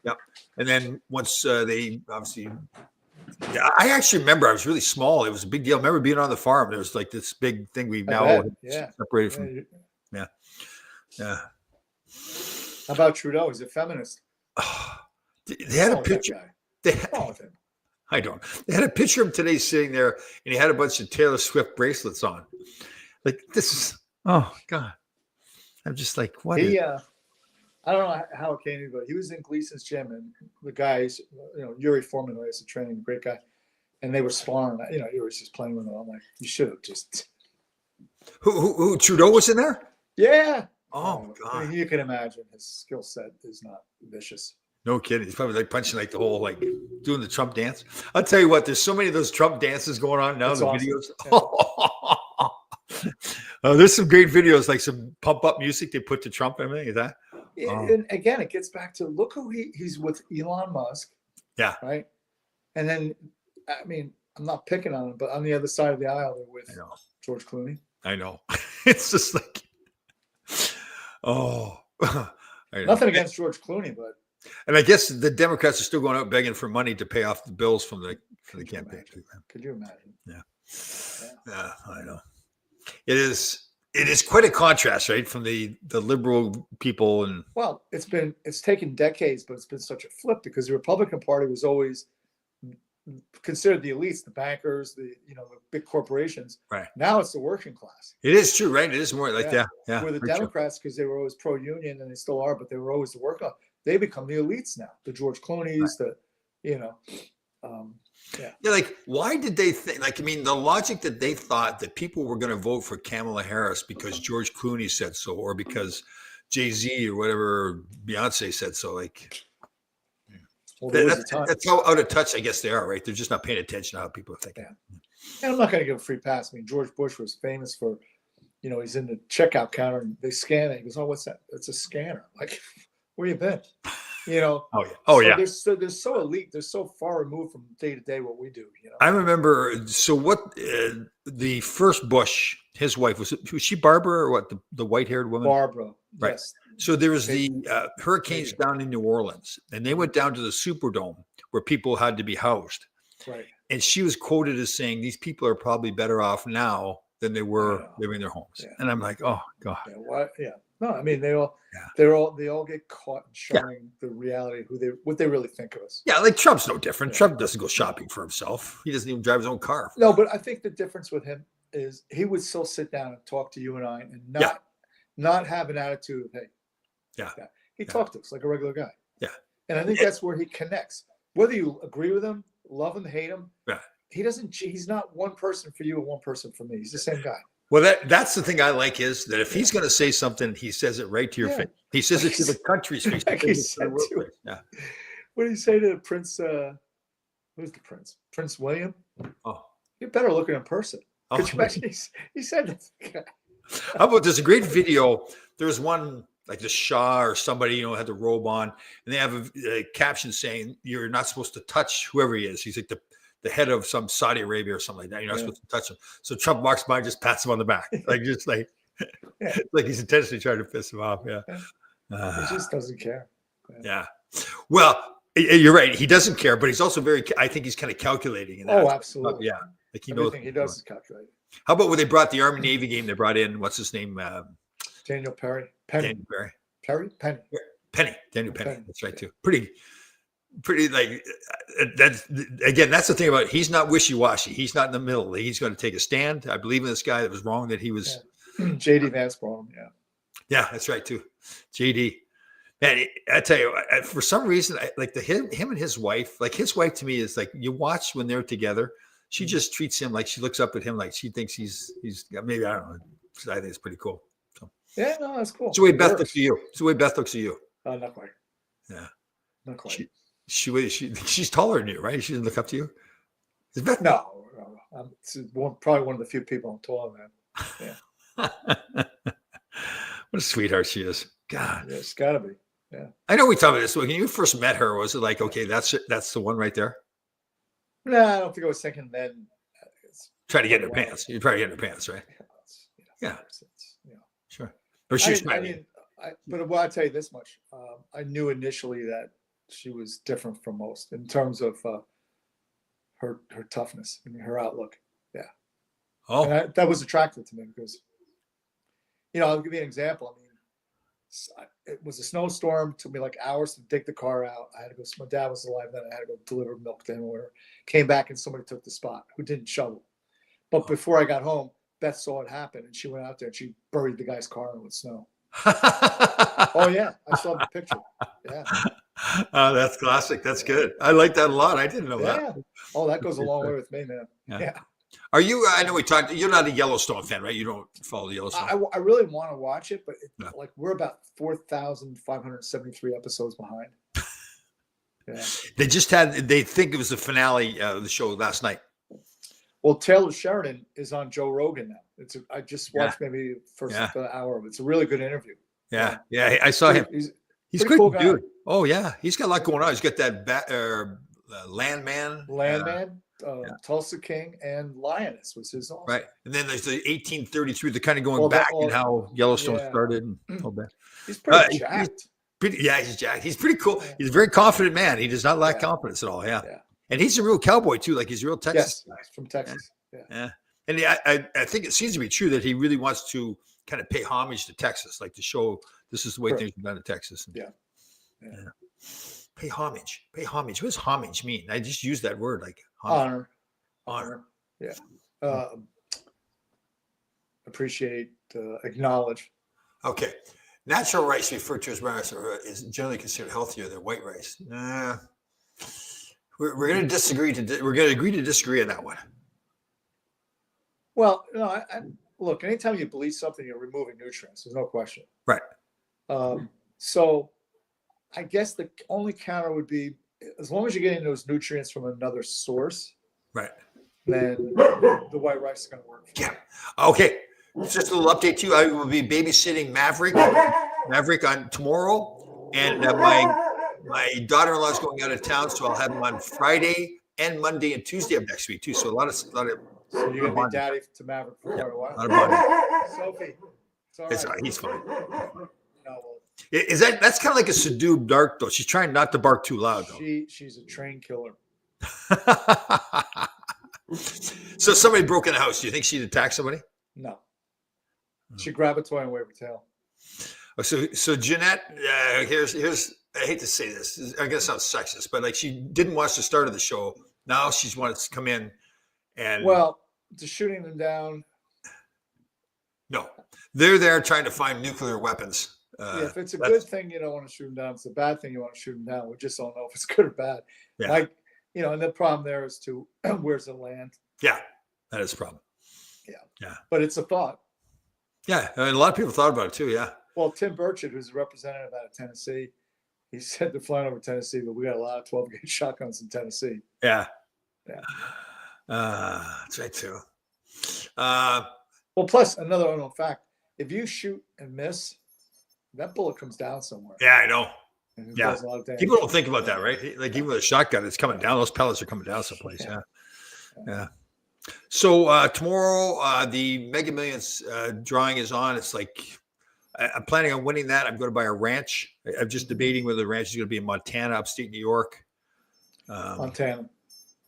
Speaker 1: Yep. And then once they obviously, I actually remember I was really small. It was a big deal. I remember being on the farm. There was like this big thing we've now separated from. Yeah.
Speaker 2: How about Trudeau? He's a feminist.
Speaker 1: They had a picture. I don't. They had a picture of him today sitting there, and he had a bunch of Taylor Swift bracelets on. Like this is, oh God! I'm just like, what?
Speaker 2: I don't know how it came to, but he was in Gleason's gym, and the guys, Yuri Foreman, who is a training, great guy, and they were sparring. Yuri's just playing with him. I'm like, you should have just.
Speaker 1: Who Trudeau was in there?
Speaker 2: Yeah.
Speaker 1: Oh God!
Speaker 2: I mean, you can imagine his skill set is not vicious.
Speaker 1: No kidding. He's probably like punching like the whole doing the Trump dance. I'll tell you what. There's so many of those Trump dances going on now.
Speaker 2: That's
Speaker 1: the
Speaker 2: awesome.
Speaker 1: Videos. There's some great videos, like some pump up music they put to Trump and everything. Is that?
Speaker 2: And again, it gets back to look who he's with, Elon Musk.
Speaker 1: Yeah.
Speaker 2: Right. And then, I mean, I'm not picking on him, but on the other side of the aisle, they're with George Clooney.
Speaker 1: I know. It's just like,
Speaker 2: nothing against George Clooney, but.
Speaker 1: And I guess the Democrats are still going out begging for money to pay off the bills from the campaign.
Speaker 2: Could you imagine?
Speaker 1: Yeah, I know. It it is quite a contrast, right, from the liberal people and
Speaker 2: Well, it's taken decades, but it's been such a flip because the Republican Party was always considered the elites, the bankers, the big corporations.
Speaker 1: right.
Speaker 2: Now it's the working class.
Speaker 1: It is true, right? It is more like
Speaker 2: Yeah.
Speaker 1: yeah.
Speaker 2: Where the
Speaker 1: very true.
Speaker 2: Democrats, because they were always pro-union and they still are, but they were always the work on. They become the elites now. The George Clooney's,
Speaker 1: Yeah, like why did they think? Like, I mean, the logic that they thought that people were going to vote for Kamala Harris because George Clooney said so, or because Jay-Z or whatever Beyonce said so. Like,
Speaker 2: well, there was a time.
Speaker 1: that's how out of touch I guess they are, right? They're just not paying attention to how people are thinking.
Speaker 2: Yeah. And I'm not going to give a free pass. I mean, George Bush was famous for, he's in the checkout counter and they scan it. He goes, "Oh, what's that? It's a scanner." Like, where you been?
Speaker 1: Oh yeah.
Speaker 2: So they're so elite. They're so far removed from day to day what we do.
Speaker 1: I remember. So what? The first Bush, his wife was she Barbara or what? The white-haired woman.
Speaker 2: Barbara.
Speaker 1: Right.
Speaker 2: Yes.
Speaker 1: So there was the hurricanes down in New Orleans, and they went down to the Superdome where people had to be housed.
Speaker 2: Right.
Speaker 1: And she was quoted as saying, "These people are probably better off now than they were living in their homes."
Speaker 2: Yeah.
Speaker 1: And I'm like, "Oh God."
Speaker 2: Yeah. What? Yeah. No, I mean they all get caught in showing the reality what they really think of us.
Speaker 1: Yeah, like Trump's no different.
Speaker 2: Yeah.
Speaker 1: Trump doesn't go shopping for himself. He doesn't even drive his own car.
Speaker 2: No, but I think the difference with him is he would still sit down and talk to you and I and not have an attitude of, hey.
Speaker 1: Yeah.
Speaker 2: He talked to us like a regular guy.
Speaker 1: Yeah.
Speaker 2: And I think that's where he connects. Whether you agree with him, love him, hate him, he's not one person for you and one person for me. He's the same guy.
Speaker 1: Well, that's the thing I like is that if he's going to say something, he says it right to your face. He says it to the country's face.
Speaker 2: Like
Speaker 1: Yeah.
Speaker 2: What did he say to Prince? Who's the prince? Prince William?
Speaker 1: Oh,
Speaker 2: you're better looking in person. Could you imagine? He said that.
Speaker 1: How about there's a great video. There's one like the Shah or somebody, had the robe on, and they have a caption saying, "You're not supposed to touch whoever he is." He's like the head of some Saudi Arabia or something like that. You're not supposed to touch him. So Trump walks by and just pats him on the back. Like like he's intentionally trying to piss him off. Yeah.
Speaker 2: He just doesn't care.
Speaker 1: Yeah. Well, you're right. He doesn't care, but he's also I think he's kind of calculating in that.
Speaker 2: Oh, absolutely.
Speaker 1: Yeah. Like he
Speaker 2: Everything
Speaker 1: knows.
Speaker 2: he does is calculated.
Speaker 1: How about when they brought the Army Navy game? They brought in, what's his name?
Speaker 2: Daniel Perry. Penny.
Speaker 1: Daniel Perry.
Speaker 2: Penny.
Speaker 1: Penny. Daniel Penny. That's right too. Pretty like that's the thing about it. He's not wishy-washy. He's not in the middle. He's going to take a stand. I believe in this guy that was wrong that he was.
Speaker 2: JD Vance brought him. Yeah.
Speaker 1: Yeah, that's right too. JD. Man, I tell you, for some reason, like him and his wife. Like his wife to me is like you watch when they're together. She just treats him like she looks up at him like she thinks he's maybe I don't know. I think it's pretty cool. So
Speaker 2: yeah, no, that's cool.
Speaker 1: It's the way Beth looks at you. It's the way Beth looks at you.
Speaker 2: Not quite.
Speaker 1: Yeah,
Speaker 2: not quite.
Speaker 1: She's taller than you, right? She doesn't look up to you. Is Beth?
Speaker 2: No. I'm probably one of the few people I'm taller than. Yeah.
Speaker 1: What a sweetheart she is. God,
Speaker 2: yeah, it's got to be. Yeah.
Speaker 1: I know we talked about this. When you first met her, was it like, okay, that's the one right there?
Speaker 2: No, I don't think I was thinking then.
Speaker 1: Try to get in her pants. You're trying to get in her pants, right? Yeah. Sure. But she's
Speaker 2: but well, I'll tell you this much. I knew initially that she was different from most in terms of her toughness and her outlook. Yeah.
Speaker 1: Oh.
Speaker 2: And that was attractive to me because, I'll give you an example. I mean, it was a snowstorm. Took me like hours to dig the car out. I had to go. My dad was alive then. I had to go deliver milk to him. Or came back and somebody took the spot who didn't shovel. But before I got home, Beth saw it happen and she went out there and she buried the guy's car in with snow. Oh yeah, I saw the picture. Yeah.
Speaker 1: Oh, that's classic. That's good. I like that a lot. I didn't know that.
Speaker 2: Oh, that goes a long way with me, man. Yeah.
Speaker 1: Are you? I know we talked. You're not a Yellowstone fan, right? You don't follow the Yellowstone.
Speaker 2: I really want to watch it, but like we're about 4,573 episodes behind. Yeah.
Speaker 1: They think it was the finale of the show last night.
Speaker 2: Well, Taylor Sheridan is on Joe Rogan now. I just watched maybe the first hour of it. It's a really good interview.
Speaker 1: Yeah. I saw him. He's a great
Speaker 2: cool
Speaker 1: dude. Oh yeah, he's got a lot going on. He's got that Landman.
Speaker 2: Tulsa King and Lioness was his also.
Speaker 1: Right. And then there's the 1833. They're kind of going back and how Yellowstone started. And all that.
Speaker 2: He's pretty jacked.
Speaker 1: He's jacked. He's pretty cool. Yeah. He's a very confident man. He does not lack confidence at all. Yeah. And he's a real cowboy too. Like he's a real Texas guy.
Speaker 2: From Texas.
Speaker 1: Yeah. And I think it seems to be true that he really wants to kind of pay homage to Texas, like to show this is the way
Speaker 2: Sure.
Speaker 1: things are done in Texas.
Speaker 2: Yeah.
Speaker 1: Pay homage. Pay homage. What does homage mean? I just use that word like homage.
Speaker 2: Honor. Yeah. Appreciate, acknowledge.
Speaker 1: Okay. Natural rice, referred to as rice, is generally considered healthier than white rice. We're going to disagree. We're going to agree to disagree on that one.
Speaker 2: Well, I look, anytime you bleach something, you're removing nutrients. There's no question.
Speaker 1: Right.
Speaker 2: So I guess the only counter would be, as long as you're getting those nutrients from another source,
Speaker 1: Right.
Speaker 2: then the white rice is going to work.
Speaker 1: Yeah. Okay. Just a little update to you. I will be babysitting Maverick on tomorrow, and my daughter-in-law is going out of town, so I'll have him on Friday and Monday and Tuesday of next week too. So a lot of.
Speaker 2: So you're going to be daddy to Maverick for quite a while.
Speaker 1: A lot of bonding.
Speaker 2: Sophie, it's all right.
Speaker 1: He's fine.
Speaker 2: No, well,
Speaker 1: Is that's kind of like a subdued bark though? She's trying not to bark too loud though.
Speaker 2: she's a trained killer.
Speaker 1: So somebody broke in the house. Do you think she'd attack somebody?
Speaker 2: No. She grab a toy and wave her tail.
Speaker 1: So Jeanette, here's I hate to say this. I guess it sounds sexist, but like she didn't watch the start of the show. Now she's wanted to come in and
Speaker 2: just shooting them down.
Speaker 1: No, they're there trying to find nuclear weapons.
Speaker 2: If it's a good thing, you don't want to shoot them down. If it's a bad thing, you want to shoot them down. We just don't know if it's good or bad.
Speaker 1: Yeah.
Speaker 2: Like, and the problem there is where's the land?
Speaker 1: Yeah, that is a problem.
Speaker 2: Yeah. But it's a thought.
Speaker 1: Yeah, and a lot of people thought about it too. Yeah.
Speaker 2: Well, Tim Burchett, who's a representative out of Tennessee, he said they're flying over Tennessee, but we got a lot of 12-gauge shotguns in Tennessee.
Speaker 1: Yeah.
Speaker 2: Yeah.
Speaker 1: That's right too.
Speaker 2: Well, plus another unknown fact: if you shoot and miss, that bullet comes down somewhere.
Speaker 1: Yeah, I know.
Speaker 2: And it
Speaker 1: Yeah.
Speaker 2: does a lot of damage.
Speaker 1: People don't think about that, right? Like even with a shotgun, it's coming down. Those pellets are coming down someplace. Yeah. So tomorrow, the Mega Millions drawing is on. It's like I'm planning on winning that. I'm going to buy a ranch. I'm just debating whether the ranch is going to be in Montana, upstate New York.
Speaker 2: Montana.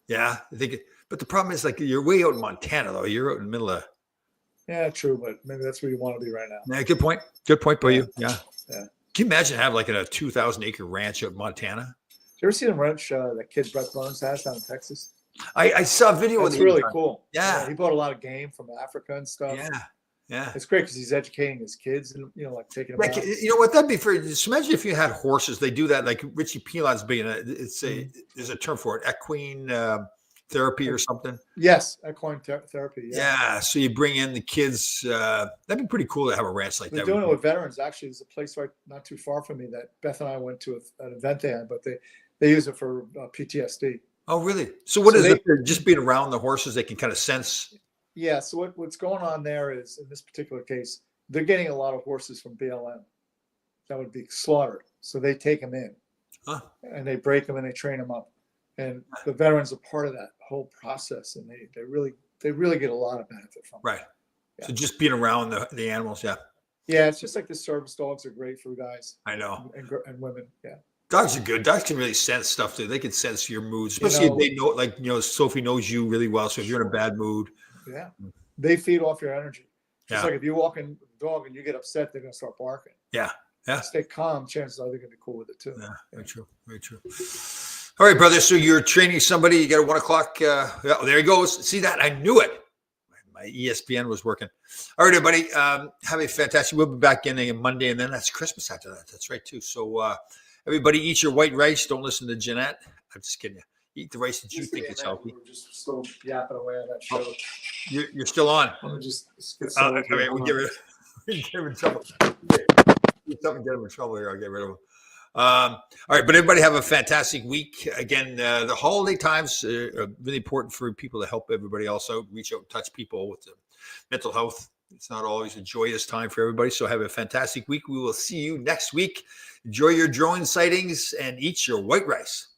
Speaker 1: Yeah, I think. But the problem is, like, you're way out in Montana, though. You're out in the middle of.
Speaker 2: Yeah, true, but maybe that's where you want to be right now.
Speaker 1: Yeah, good point. Good point by you. Yeah.
Speaker 2: Yeah.
Speaker 1: Can you imagine having like a 2,000-acre ranch out in Montana?
Speaker 2: Did you ever see the ranch that kid Brett Burns has down in Texas?
Speaker 1: I saw a video.
Speaker 2: It's really cool.
Speaker 1: Yeah.
Speaker 2: He bought a lot of game from Africa and stuff.
Speaker 1: Yeah.
Speaker 2: It's great because he's educating his kids and like taking them out.
Speaker 1: You know what? That'd be for. Just imagine if you had horses. They do that. Like Richie Pilon's being there's a term for it, equine therapy or something.
Speaker 2: Yes, equine therapy.
Speaker 1: Yeah. So you bring in the kids. That'd be pretty cool to have a ranch like
Speaker 2: They're
Speaker 1: that.
Speaker 2: doing it with veterans. Actually, there's a place right not too far from me that Beth and I went to an event they had, but they use it for PTSD.
Speaker 1: Oh, really? So what is it? Just being around the horses, they can kind of sense.
Speaker 2: Yeah. So what's going on there is, in this particular case, they're getting a lot of horses from BLM that would be slaughtered. So they take them in and they break them and they train them up. And the veterans are part of that whole process, and they really get a lot of benefit from it.
Speaker 1: Right. Yeah. So just being around the animals, yeah.
Speaker 2: Yeah, it's just like the service dogs are great for guys.
Speaker 1: I know.
Speaker 2: And women, yeah.
Speaker 1: Dogs are good. Dogs can really sense stuff too. They can sense your mood, especially if they know, like, Sophie knows you really well. So if you're in a bad mood,
Speaker 2: they feed off your energy. Just
Speaker 1: Yeah.
Speaker 2: like if you're walking the dog and you get upset, they're gonna start barking.
Speaker 1: Yeah.
Speaker 2: Stay calm. Chances are they're gonna be cool with it too.
Speaker 1: Yeah. Very true. Very true. All right, brother. So you're training somebody. You got a 1 o'clock. There he goes. See that? I knew it. My ESPN was working. All right, everybody. Have a fantastic. We'll be back in again Monday, and then that's Christmas after that. That's right too. So everybody, eat your white rice. Don't listen to Jeanette. I'm just kidding you. Eat the rice that you think is healthy.
Speaker 2: We're just still yapping away on that show.
Speaker 1: You're still on.
Speaker 2: Let me just get
Speaker 1: We get rid of in trouble. Get him in trouble here. I'll get rid of him. All right, but everybody have a fantastic week. Again, the holiday times are really important for people to help everybody else out, reach out and touch people with the mental health. It's not always a joyous time for everybody. So have a fantastic week. We will see you next week. Enjoy your drone sightings and eat your white rice.